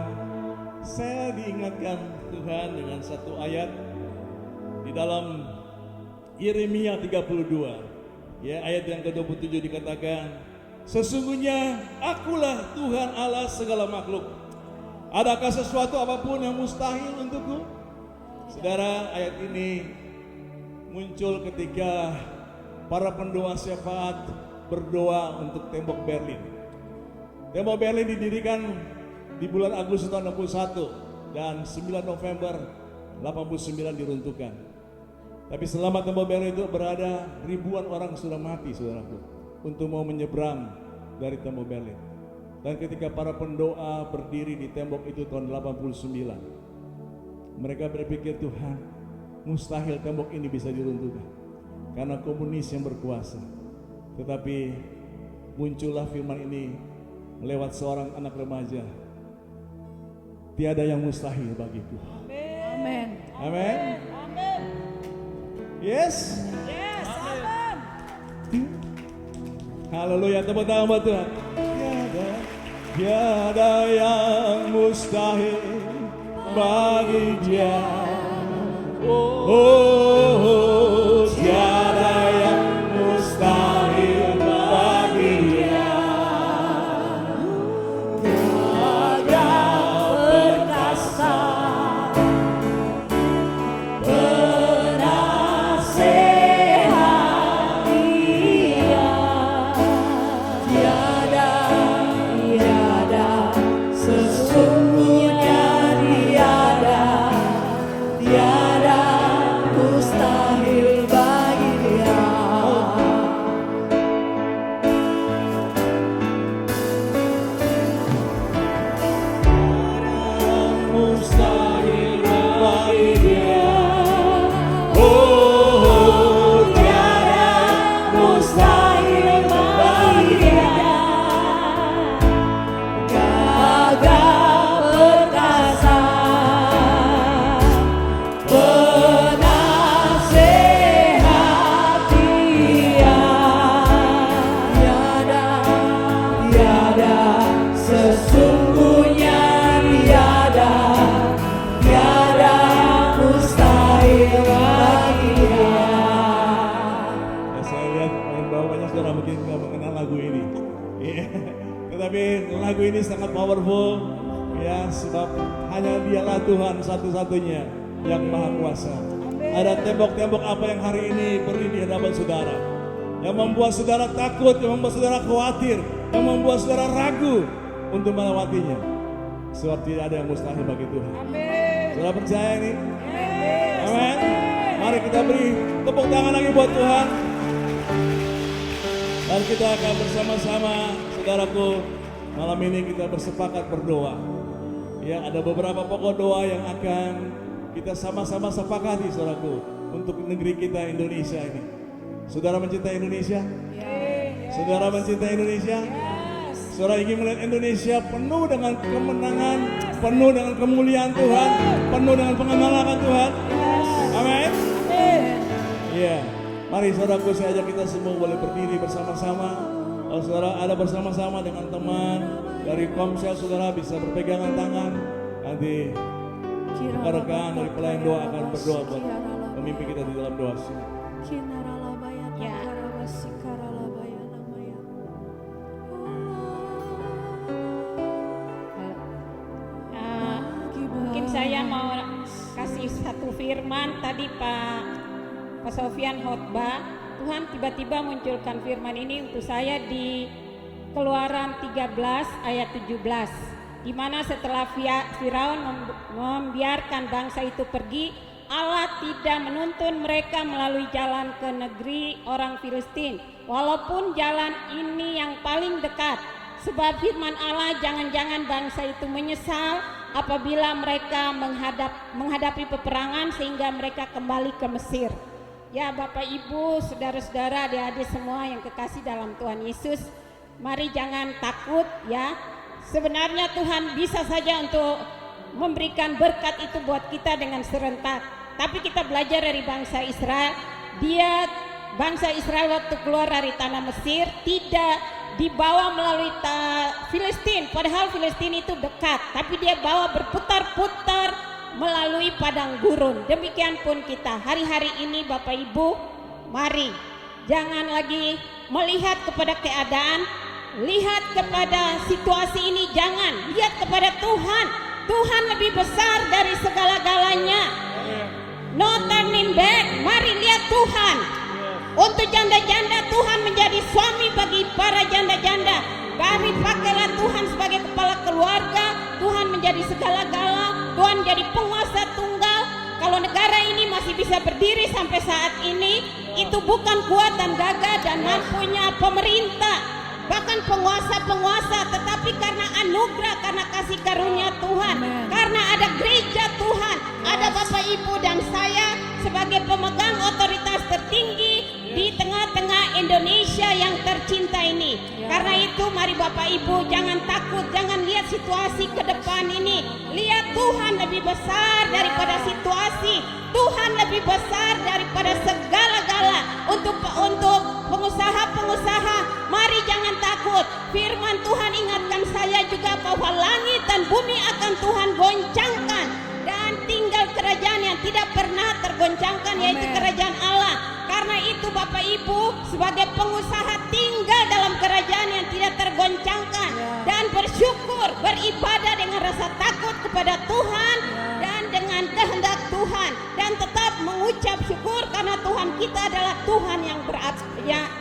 saya diingatkan Tuhan dengan satu ayat di dalam Yeremia 32. Ya, ayat yang ke-27 dikatakan, sesungguhnya akulah Tuhan Allah segala makhluk. Adakah sesuatu apapun yang mustahil untukku? Saudara, ayat ini muncul ketika para pendoa syafaat berdoa untuk tembok Berlin. Tembok Berlin didirikan di bulan Agustus tahun 61 dan 9 November 89 diruntuhkan. Tapi selama tembok Berlin itu berada, ribuan orang sudah mati, saudaraku, untuk mau menyeberang dari tembok Berlin. Dan ketika para pendoa berdiri di tembok itu tahun 89, mereka berpikir, Tuhan, mustahil tembok ini bisa diruntuhkan karena komunis yang berkuasa. Tetapi muncullah firman ini lewat seorang anak remaja. Tiada yang mustahil bagiku. Amin. Amin. Amin. Yes. Yes, amin. Haleluya, tepuk tangan buat Tuhan. Tiada yang mustahil bagi Dia. Oh, tiada yang mustahil bagi Dia. Perkasa, penasehat Dia. Tiada, sesungguhnya tiada mustahil bagi Dia. Mustahil bagi Dia. Oh, Tiada mustahil bagi Dia. Gagah perkasa, penasehat Dia. Tiada, sesungguhnya tiada mustahil bagi Dia. Ya, saya lihat bahwa banyak saudara mungkin nggak mengenal lagu ini. Iya. Tetapi lagu ini sangat powerful, ya, sebab hanya Dialah Tuhan satu-satunya yang maha kuasa. Ada tembok-tembok apa yang hari ini berdiri di hadapan saudara, yang membuat saudara takut, yang membuat saudara khawatir, yang membuat saudara ragu untuk melewatinya. Sebab tidak ada yang mustahil bagi Tuhan. Saudara percaya ini? Amin. Mari kita beri tepuk tangan lagi buat Tuhan. Dan kita akan bersama-sama, saudaraku, malam ini kita bersepakat berdoa. Ya, ada beberapa pokok doa yang akan kita sama-sama sepakati, saudaraku, untuk negeri kita Indonesia ini. Saudara mencintai Indonesia? Saudara mencintai Indonesia? Saudara ingin melihat Indonesia penuh dengan kemenangan, penuh dengan kemuliaan Tuhan, penuh dengan pengenalan Tuhan. Amin. Iya. Mari saudaraku, saya ajak kita semua boleh berdiri bersama-sama. Kalau saudara ada bersama-sama dengan teman dari Komsel, saudara bisa berpegangan tangan. Nanti rekan-rekan dari pelayan doa akan berdoa buat pemimpin kita di dalam doa. Ya. Mungkin saya mau kasih satu firman. Tadi Pak Sofian khotbah, Tuhan tiba-tiba munculkan firman ini untuk saya di Keluaran 13 ayat 17, di mana setelah Firaun membiarkan bangsa itu pergi, Allah tidak menuntun mereka melalui jalan ke negeri orang Filistin, walaupun jalan ini yang paling dekat. Sebab firman Allah, jangan-jangan bangsa itu menyesal apabila mereka menghadapi peperangan sehingga mereka kembali ke Mesir. Ya, Bapak Ibu, saudara-saudara, adik-adik semua yang kekasih dalam Tuhan Yesus, mari jangan takut ya. Sebenarnya Tuhan bisa saja untuk memberikan berkat itu buat kita dengan serentak. Tapi kita belajar dari bangsa Israel. Bangsa Israel waktu keluar dari tanah Mesir tidak dibawa melalui Filistin, padahal Filistin itu dekat, tapi dia bawa berputar-putar melalui padang gurun. Demikian pun kita hari-hari ini Bapak Ibu, mari jangan lagi melihat kepada keadaan, lihat kepada situasi ini, jangan lihat kepada Tuhan. Tuhan lebih besar dari segala-galanya. No turning back, mari lihat Tuhan. Untuk janda-janda, Tuhan menjadi suami bagi para janda-janda. Kami pakailah Tuhan sebagai kepala keluarga. Tuhan menjadi segala-gala. Tuhan menjadi penguasa tunggal. Kalau negara ini masih bisa berdiri sampai saat ini, itu bukan kuatan gagah dan mampunya pemerintah, bahkan penguasa-penguasa, tetapi karena anugerah, karena kasih karunia Tuhan, karena ada gereja Tuhan, ada Bapak Ibu dan saya sebagai pemegang otoritas tertinggi di tengah-tengah Indonesia yang tercinta ini. Karena itu mari Bapak Ibu jangan takut, jangan lihat situasi ke depan ini. Lihat Tuhan lebih besar daripada situasi. Tuhan lebih besar daripada segala-gala. Untuk pengusaha-pengusaha, mari jangan takut. Firman Tuhan ingatkan saya juga bahwa langit dan bumi akan Tuhan goncangkan, dan tinggal kerajaan yang tidak pernah tergoncangkan, yaitu kerajaan Allah. Karena itu Bapak Ibu sebagai pengusaha tinggal dalam kerajaan yang tidak tergoncangkan, dan bersyukur, beribadah dengan rasa takut kepada Tuhan dan dengan kehendak Tuhan, dan tetap mengucap syukur karena Tuhan kita adalah Tuhan yang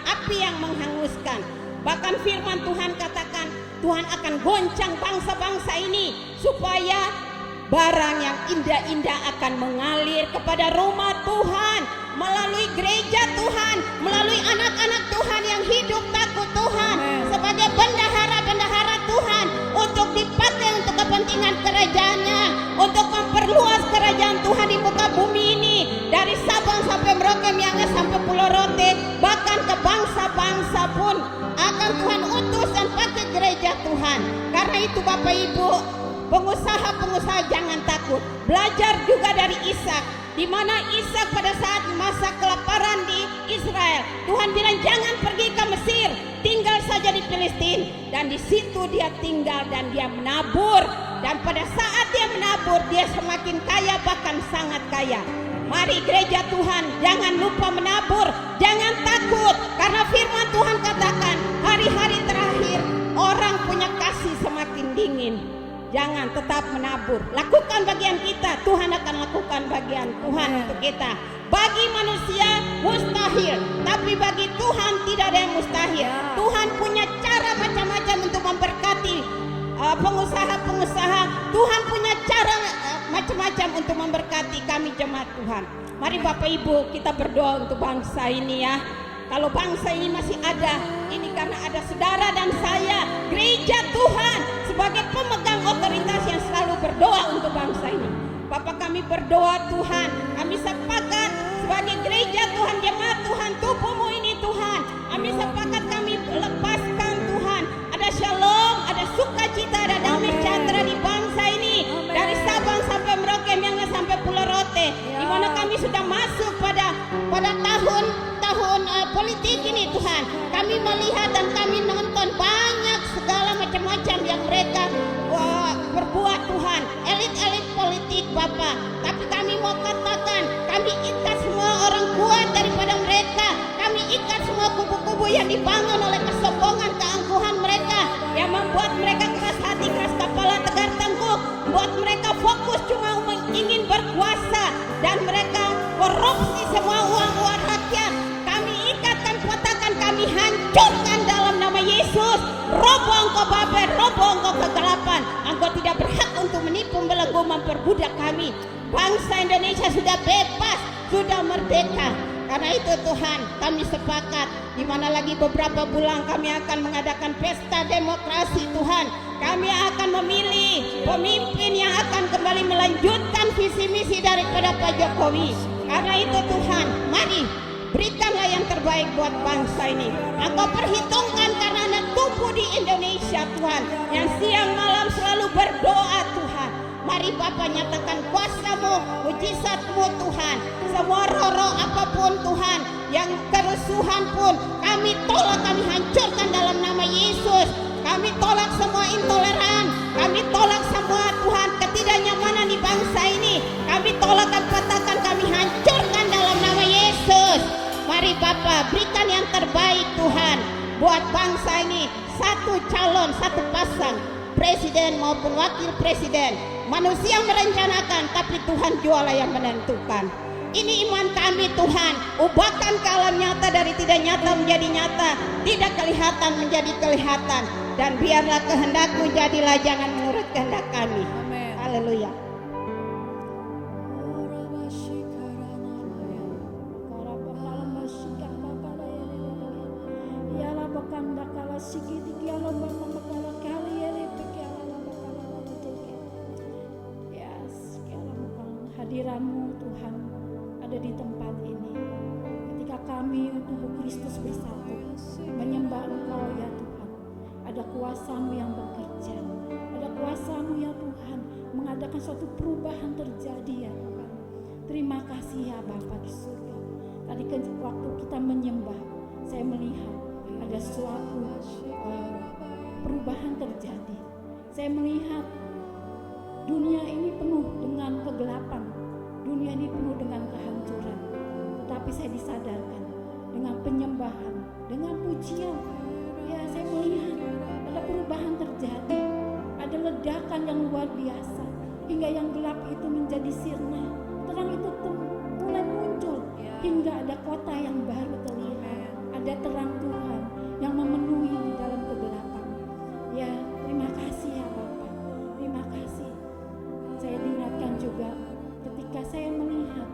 api yang menghanguskan. Bahkan firman Tuhan katakan Tuhan akan goncang bangsa-bangsa ini supaya barang yang indah-indah akan mengalir kepada rumah Tuhan, melalui gereja Tuhan, melalui anak-anak Tuhan yang hidup takut Tuhan, sebagai bendahara-bendahara Tuhan, untuk dipakai untuk kepentingan kerajaannya, untuk memperluas kerajaan Tuhan di muka bumi ini, dari Sabang sampai Merauke, Miangas sampai Pulau Rote, bahkan ke bangsa-bangsa pun akan Tuhan utus dan pakai gereja Tuhan. Karena itu Bapak Ibu, pengusaha-pengusaha jangan takut. Belajar juga dari Ishak, di mana Ishak pada saat masa kelaparan di Israel, Tuhan bilang jangan pergi ke Mesir, tinggal saja di Filistin. Dan di situ dia tinggal dan dia menabur. Dan pada saat dia menabur, dia semakin kaya, bahkan sangat kaya. Mari gereja Tuhan jangan lupa menabur, jangan takut, karena firman Tuhan katakan hari-hari terakhir orang punya kasih semakin dingin. Jangan, tetap menabur. Lakukan bagian kita, Tuhan akan lakukan bagian Tuhan untuk kita. Bagi manusia mustahil, tapi bagi Tuhan tidak ada yang mustahil. Tuhan punya cara macam-macam untuk memberkati pengusaha-pengusaha. Tuhan punya cara macam-macam untuk memberkati kami jemaat Tuhan. Mari Bapak Ibu kita berdoa untuk bangsa ini ya. Kalau bangsa ini masih ada, ini karena ada saudara dan saya, gereja Tuhan, sebagai pemegang otoritas yang selalu berdoa untuk bangsa ini. Bapak kami berdoa Tuhan, kami sepakat sebagai gereja Tuhan, jemaat Tuhan, tubuhmu ini Tuhan, kami sepakat kami lepaskan Tuhan, ada shalom, ada sukacita, ada damai sejahtera di bangsa ini, dari Sabang sampai Merauke, Miangas sampai Pulau Rote, di mana kami sudah masuk pada tahun politik ini Tuhan. Kami melihat dan kami nonton banyak segala macam-macam yang mereka berbuat Tuhan, elit-elit politik Bapak. Tapi kami mau katakan, kami ikat semua orang kuat daripada mereka. Kami ikat semua kubu-kubu yang dibangun oleh kesombongan, keangkuhan mereka, yang membuat mereka keras hati, keras kepala, tegar tengkuk, membuat mereka fokus cuma ingin berkuasa, dan mereka korupsi semua uang-uang rakyat. Kami hancurkan dalam nama Yesus. Roboh engkau Babel, roboh engkau kegelapan. Engkau tidak berhak untuk menipu, belenggu, memperbudak kami. Bangsa Indonesia sudah bebas, sudah merdeka. Karena itu Tuhan, kami sepakat, di mana lagi beberapa bulan kami akan mengadakan pesta demokrasi Tuhan. Kami akan memilih pemimpin yang akan kembali melanjutkan visi misi daripada Pak Jokowi. Karena itu Tuhan, mari berikanlah yang terbaik buat bangsa ini. Engkau perhitungkan karena anak tumbuh di Indonesia Tuhan, yang siang malam selalu berdoa Tuhan. Mari Bapa nyatakan kuasa-Mu, mujizat-Mu Tuhan. Semua roh-roh apapun Tuhan, yang kerusuhan pun kami tolak, kami hancurkan dalam nama Yesus. Kami tolak semua intoleran, kami tolak semua Tuhan ketidaknyamanan di bangsa ini. Kami tolak dan patahkan, kami hancurkan dalam nama Yesus. Mari Bapa berikan yang terbaik Tuhan buat bangsa ini. Satu calon, satu pasang, presiden maupun wakil presiden. Manusia merencanakan, tapi Tuhan jualah yang menentukan. Ini iman kami Tuhan. Ubahkan ke alam nyata, dari tidak nyata menjadi nyata, tidak kelihatan menjadi kelihatan. Dan biarlah kehendak-Mu jadilah, jangan menurut kehendak kami. Haleluya. Hadirat-Mu Tuhan ada di tempat ini. Ketika kami tubuh Kristus bersatu menyembah Engkau ya Tuhan, ada kuasa-Mu yang bekerja, ada kuasa-Mu ya Tuhan mengadakan suatu perubahan terjadi ya Tuhan. Terima kasih ya Bapa di surga. Tadi waktu kita menyembah, saya melihat ada suatu perubahan terjadi. Saya melihat dunia ini penuh dengan kegelapan, dunia ini penuh dengan kehancuran. Tetapi saya disadarkan dengan penyembahan, dengan pujian, ya saya melihat ada perubahan terjadi, ada ledakan yang luar biasa, hingga yang gelap itu menjadi sirna, terang itu mulai muncul, hingga ada kota yang baru terlihat, ada terang Tuhan yang memenuhi di dalam kegelapan. Ya terima kasih ya Bapak, terima kasih. Saya diingatkan juga ketika saya melihat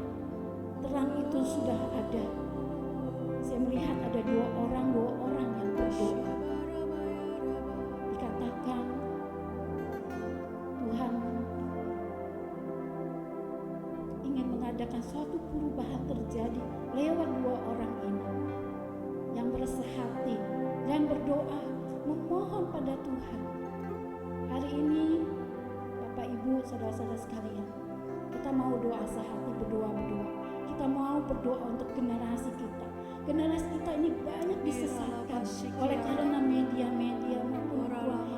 terang itu sudah ada, saya melihat ada dua orang yang berdoa. Dikatakan Tuhan ingin mengadakan suatu perubahan terjadi lewat dua orang ini yang beresah hati dan berdoa memohon pada Tuhan. Hari ini Bapak Ibu saudara-saudara sekalian, kita mau doa sehati, berdoa. Kita mau berdoa untuk generasi kita. Generasi kita ini banyak disesatkan oleh karena media-media maupun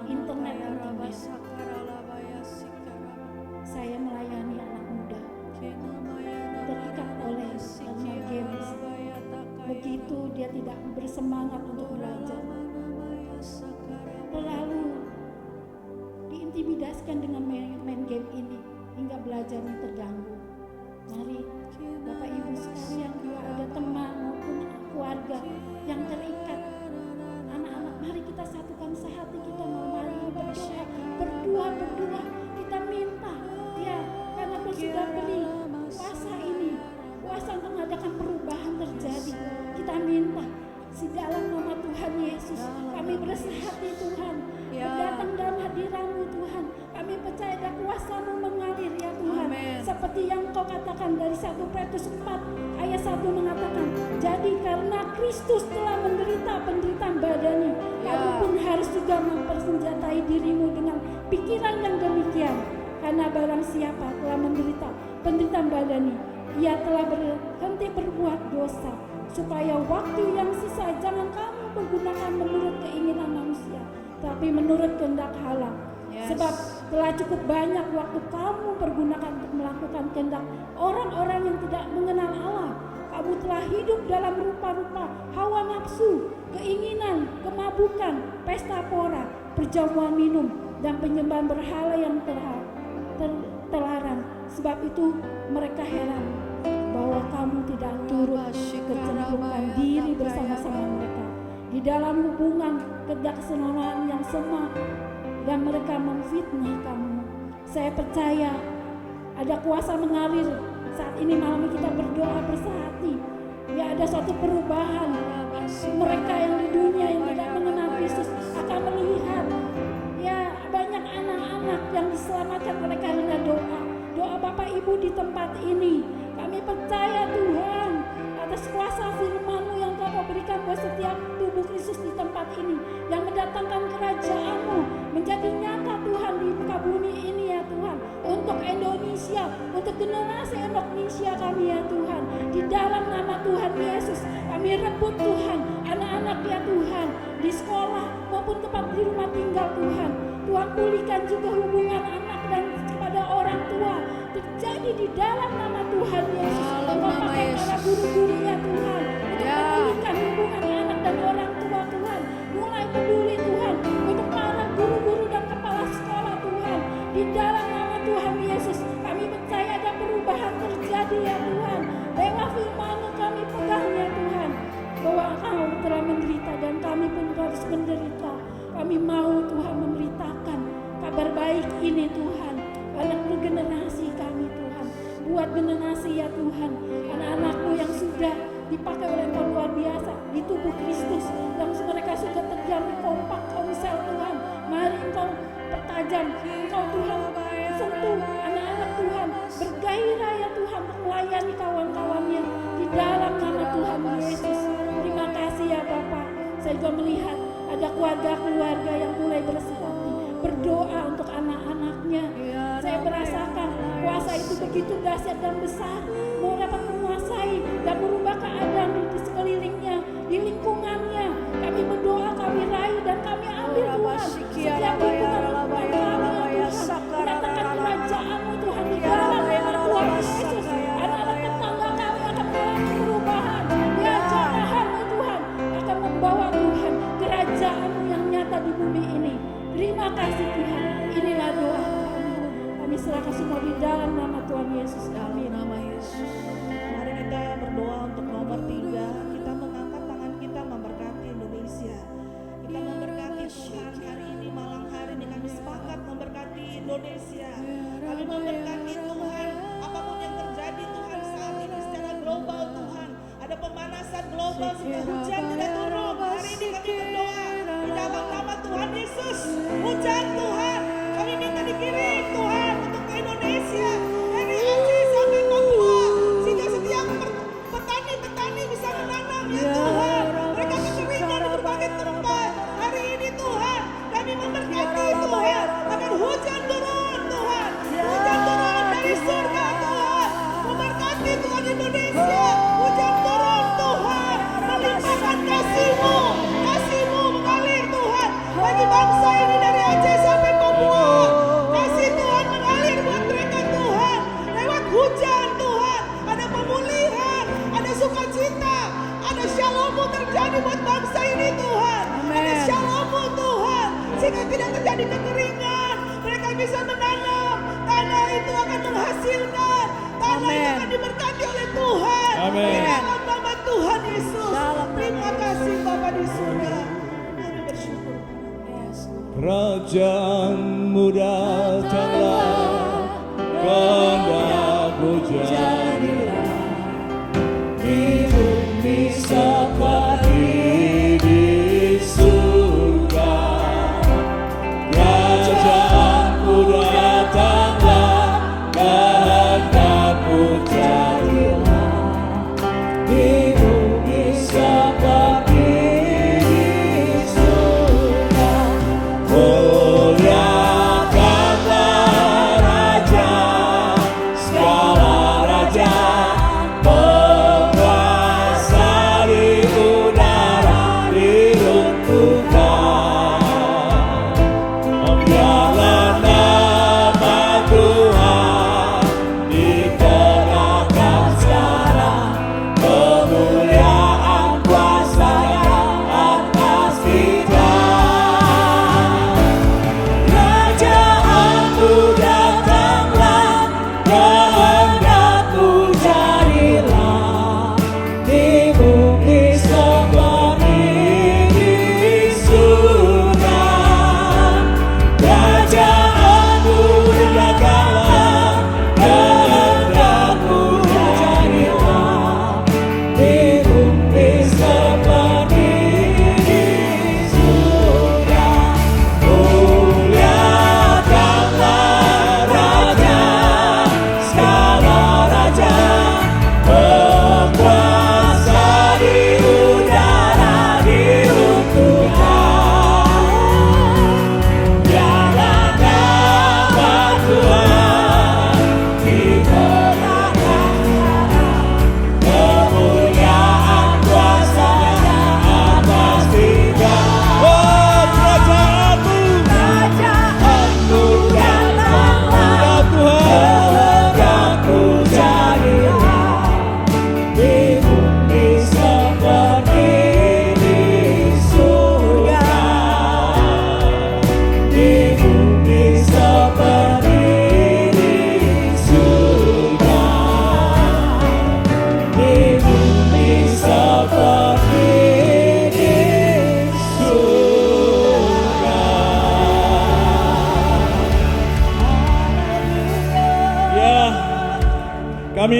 internet dan TV. Saya melayani anak muda terikat oleh dunia games. Begitu dia tidak bersemangat untuk belajar, terlalu diintimidasikan dengan main game ini hingga belajarnya terganggu. Mari Bapak Ibu sekalian, kalau ada teman maupun keluarga yang terikat, anak-anak, mari kita satukan sehati, kita malam hari ini berdoa, kita minta ya, karena Tuhan sudah beri kuasa ini, kuasa untuk mengadakan perubahan terjadi. Kita minta di dalam nama Tuhan Yesus, kami beresah hati Tuhan, berdatang dalam hadirat-Mu Tuhan. Kami percaya ada kuasa-Mu mengalir ya Tuhan. Seperti yang Kau katakan dari 1 Petrus 4 ayat 1 mengatakan, jadi karena Kristus telah menderita penderitaan badani, kamu pun harus juga mempersenjatai dirimu dengan pikiran yang demikian. Karena barang siapa telah menderita penderitaan badani, ia telah berhenti berbuat dosa, supaya waktu yang sisa jangan kamu pergunakan menurut keinginan manusia, tapi menurut kehendak Allah. Sebab telah cukup banyak waktu kamu pergunakan untuk melakukan kehendak orang-orang yang tidak mengenal Allah. Kamu telah hidup dalam rupa-rupa hawa nafsu, keinginan, kemabukan, pesta pora, perjamuan minum, dan penyembahan berhala yang terlarang. Sebab itu mereka heran bahwa kamu tidak turut kecenderungan diri bersama-sama mereka di dalam hubungan kedaksenonaan yang sama, dan mereka memfitnah kamu. Saya percaya ada kuasa mengalir saat ini. Malam ini kita berdoa bersehati, ya ada suatu perubahan. Mereka yang di dunia yang tidak mengenal Kristus akan melihat ya banyak anak-anak yang diselamatkan oleh karena doa Bapak Ibu di tempat ini. Kami percaya Tuhan atas kuasa firman-Mu yang Kau berikan buat setiap tubuh Kristus di tempat ini, yang mendatangkan kerajaan-Mu menjadi nyata Tuhan di muka bumi ini ya Tuhan, untuk Indonesia, untuk generasi Indonesia kami ya Tuhan. Di dalam nama Tuhan Yesus, kami rebut Tuhan, anak-anak ya Tuhan, di sekolah maupun tempat di rumah tinggal Tuhan. Tuhan pulihkan juga hubungan anak dan kepada orang tua, terjadi di dalam nama Tuhan Yesus. Engkau pakai para guru-gurunya Tuhan, untuk memulihkan hubungan anak dan orang tua Tuhan. Mulai peduli Tuhan, untuk para guru-guru dan kepala sekolah Tuhan. Di dalam nama Tuhan Yesus, kami percaya ada perubahan terjadi ya Tuhan. Lewat firman-Mu kami pegang ya Tuhan, bahwa Engkau telah menderita dan kami pun harus menderita. Kami mau Tuhan memberitakan kabar baik ini Tuhan pada generasi kami Tuhan. Buat generasi ya Tuhan, anak-anak-Mu yang sudah dipakai oleh Engkau luar biasa di tubuh Kristus, yang mereka sudah terjamin kompak komsel Tuhan. Mari Engkau pertajam, Engkau Tuhan sentuh anak-anak Tuhan, bergairah ya Tuhan untuk melayani kawan-kawannya di dalam nama Tuhan Yesus. Terima kasih ya Bapak. Saya juga melihat ada keluarga-keluarga yang mulai berseperti berdoa untuk anak-anaknya. Saya merasakan kuasa itu begitu dahsyat dan besar, mau dapat menguasai dan merubah keadaan di sekelilingnya, di lingkungannya. Kami berdoa, kami raih dan kami ambil Tuhan setiap lingkungan kami ya Tuhan. Mendatangkan kerajaan-Mu Tuhan di dalam nama Tuhan Yesus. Anak-anak tetangga kami akan mengalami perubahan. Ya jamahan-Mu Tuhan akan membawa Tuhan kerajaan-Mu yang nyata di bumi ini. Terima kasih Tuhan. Inilah doa kami. Kami serahkan semua di dalam nama Tuhan Yesus. Amin. Nama Yesus. Mari kita berdoa untuk nomor 3. Kita mengangkat tangan kita memberkati Indonesia. Kita memberkati Tuhan hari ini, malam hari ini kami sepakat memberkati Indonesia. Kami memberkati Tuhan apapun yang terjadi Tuhan saat ini secara global Tuhan. Ada pemanasan global sehingga hujan tidak turun. Hari ini kami berdoa di dalam nama Tuhan Yesus. Hujan Tuhan kami minta dikirim Tuhan untuk ke Indonesia. Dari Aceh sampai Papua, sehingga setiap petani-petani bisa menanam ya Tuhan. Mereka kekeringan di berbagai tempat. Hari ini Tuhan kami memberkati Tuhan akan hujan turun Tuhan. Hujan turun dari surga Tuhan. Memberkati Tuhan Indonesia. Hujan turun Tuhan. Melimpahkan kasih-Mu. Kasih-Mu mengalir Tuhan bagi bangsa ini dari Aceh sampai Papua. Kasih Tuhan mengalir buat mereka Tuhan. Lewat hujan Tuhan, ada pemulihan, ada sukacita, ada shalom-Mu terjadi buat bangsa ini Tuhan. Ada shalom-Mu Tuhan, sehingga tidak terjadi kekeringan. Mereka bisa menanam, tanah itu akan menghasilkan, tanah itu akan diberkati oleh Tuhan. Amin. Di dalam nama Tuhan Yesus. Terima kasih Bapa di surga. Kami bersyukur. Kerajaan-Mu datanglah, kehendak-Mu jadilah di bumi seperti di surga. Kerajaan-Mu datanglah, kehendak-Mu jadilah di bumi seperti di surga. Muliakanlah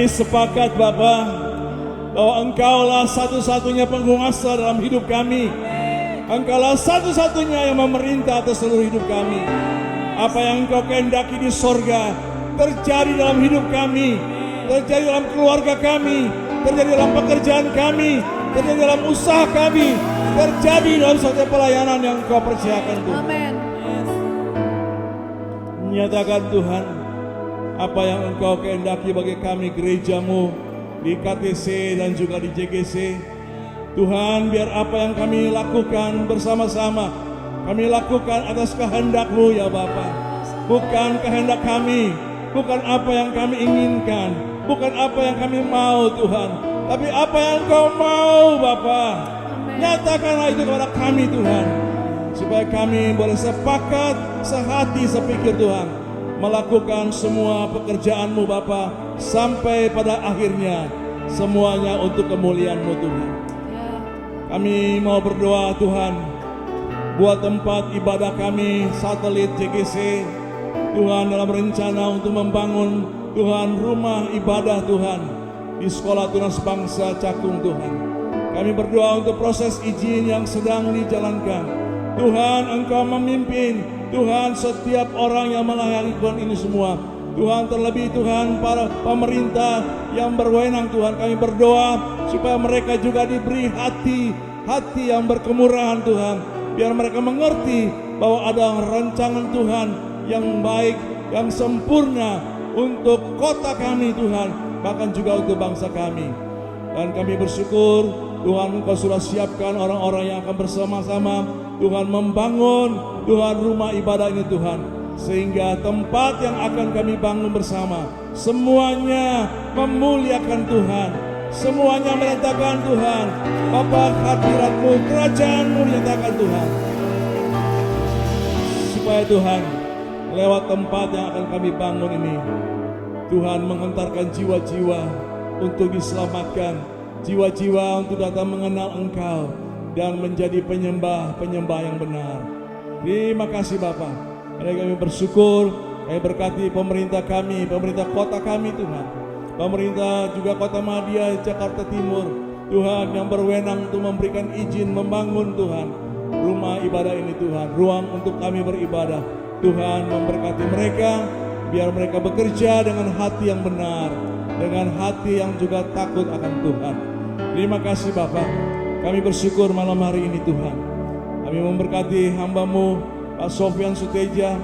Kami sepakat Bapa, bahwa Engkaulah satu-satunya penguasa dalam hidup kami. Engkaulah satu-satunya yang memerintah atas seluruh hidup kami. Apa yang Engkau kehendaki di sorga terjadi dalam hidup kami, terjadi dalam keluarga kami, terjadi dalam pekerjaan kami, terjadi dalam usaha kami, terjadi dalam setiap pelayanan yang Engkau percayakan Tuhan. Amin. Nyatakan Tuhan apa yang Engkau kehendaki bagi kami gerejamu di KTC dan juga di JGC. Tuhan, biar apa yang kami lakukan bersama-sama, kami lakukan atas kehendak-Mu ya Bapa. Bukan kehendak kami, bukan apa yang kami inginkan, bukan apa yang kami mau Tuhan, tapi apa yang Engkau mau Bapa. Nyatakanlah itu kepada kami Tuhan, supaya kami boleh sepakat, sehati, sepikir Tuhan, melakukan semua pekerjaan-Mu Bapa, sampai pada akhirnya semuanya untuk kemuliaan-Mu Tuhan. Kami mau berdoa Tuhan, buat tempat ibadah kami satelit JGC Tuhan, dalam rencana untuk membangun Tuhan rumah ibadah Tuhan di Sekolah Tunas Bangsa Cakung Tuhan. Kami berdoa untuk proses izin yang sedang dijalankan. Tuhan, Engkau memimpin Tuhan setiap orang yang melayani Tuhan ini semua. Tuhan, terlebih Tuhan para pemerintah yang berwenang Tuhan, kami berdoa supaya mereka juga diberi hati yang berkemurahan Tuhan, biar mereka mengerti bahwa ada rancangan Tuhan yang baik, yang sempurna untuk kota kami Tuhan, bahkan juga untuk bangsa kami. Dan kami bersyukur Tuhan, Engkau sudah siapkan orang-orang yang akan bersama-sama Tuhan membangun Tuhan rumah ibadah ini Tuhan, sehingga tempat yang akan kami bangun bersama semuanya memuliakan Tuhan, semuanya menyatakan Tuhan, Bapa, hadirat-Mu, kerajaan-Mu menyatakan Tuhan, supaya Tuhan lewat tempat yang akan kami bangun ini Tuhan menghantarkan jiwa-jiwa untuk diselamatkan, jiwa-jiwa untuk datang mengenal Engkau dan menjadi penyembah-penyembah yang benar. Terima kasih Bapa. Kami bersyukur, kami berkati pemerintah kami, pemerintah kota kami Tuhan, pemerintah juga Kota Madia, Jakarta Timur Tuhan, yang berwenang untuk memberikan izin membangun Tuhan rumah ibadah ini Tuhan, ruang untuk kami beribadah. Tuhan, memberkati mereka, biar mereka bekerja dengan hati yang benar, dengan hati yang juga takut akan Tuhan. Terima kasih Bapak, kami bersyukur malam hari ini Tuhan. Kami memberkati hamba-Mu Pak Sofyan Suteja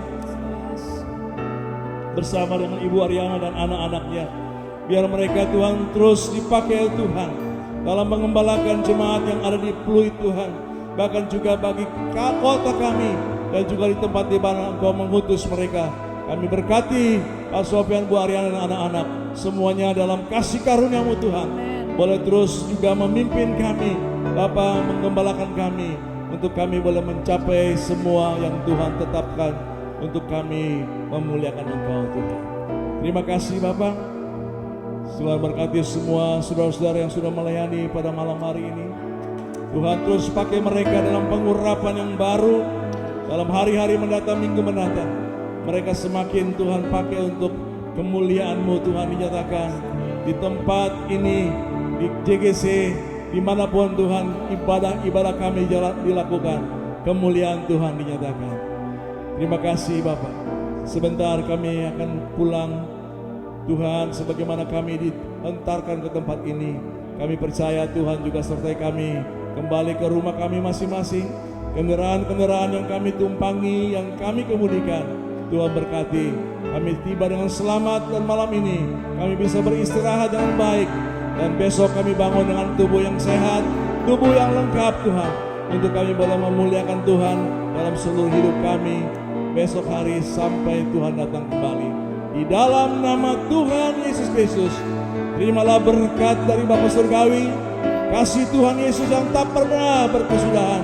bersama dengan Ibu Ariana dan anak-anaknya. Biar mereka Tuhan terus dipakai Tuhan dalam mengembalakan jemaat yang ada di Pluit Tuhan, bahkan juga bagi kota kami dan juga di tempat di mana Engkau mengutus mereka. Kami berkati Pak Sofyan, Bu Ariana dan anak-anak semuanya dalam kasih karunia-Mu Tuhan. Boleh terus juga memimpin kami Bapa, menggembalakan kami, untuk kami boleh mencapai semua yang Tuhan tetapkan untuk kami memuliakan Engkau Tuhan. Terima kasih Bapak. Tuhan berkati semua saudara-saudara yang sudah melayani pada malam hari ini. Tuhan terus pakai mereka dalam pengurapan yang baru, dalam hari-hari mendatang, minggu mendatang. Mereka semakin Tuhan pakai untuk kemuliaan-Mu Tuhan dinyatakan di tempat ini, di JGC, dimanapun Tuhan ibadah kami dilakukan, kemuliaan Tuhan dinyatakan. Terima kasih Bapak. Sebentar kami akan pulang Tuhan, sebagaimana kami diantarkan ke tempat ini. Kami percaya Tuhan juga sertai kami kembali ke rumah kami masing-masing. Kendaraan-kendaraan yang kami tumpangi, yang kami kemudikan, Tuhan berkati. Kami tiba dengan selamat dan malam ini kami bisa beristirahat dengan baik. Dan besok kami bangun dengan tubuh yang sehat, tubuh yang lengkap Tuhan, untuk kami boleh memuliakan Tuhan dalam seluruh hidup kami besok hari sampai Tuhan datang kembali. Di dalam nama Tuhan Yesus Kristus, terimalah berkat dari Bapa Surgawi, kasih Tuhan Yesus yang tak pernah berkesudahan,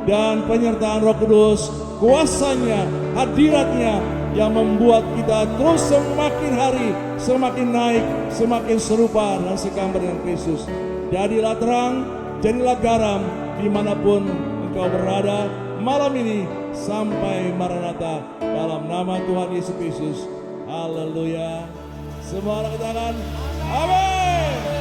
dan penyertaan Roh Kudus, kuasanya, hadiratnya yang membuat kita terus semakin hari semakin naik, semakin serupa dan segambar dengan Kristus. Jadilah terang, jadilah garam dimanapun engkau berada malam ini sampai Maranatha, dalam nama Tuhan Yesus Kristus. Haleluya. Semua orang katakan Amin.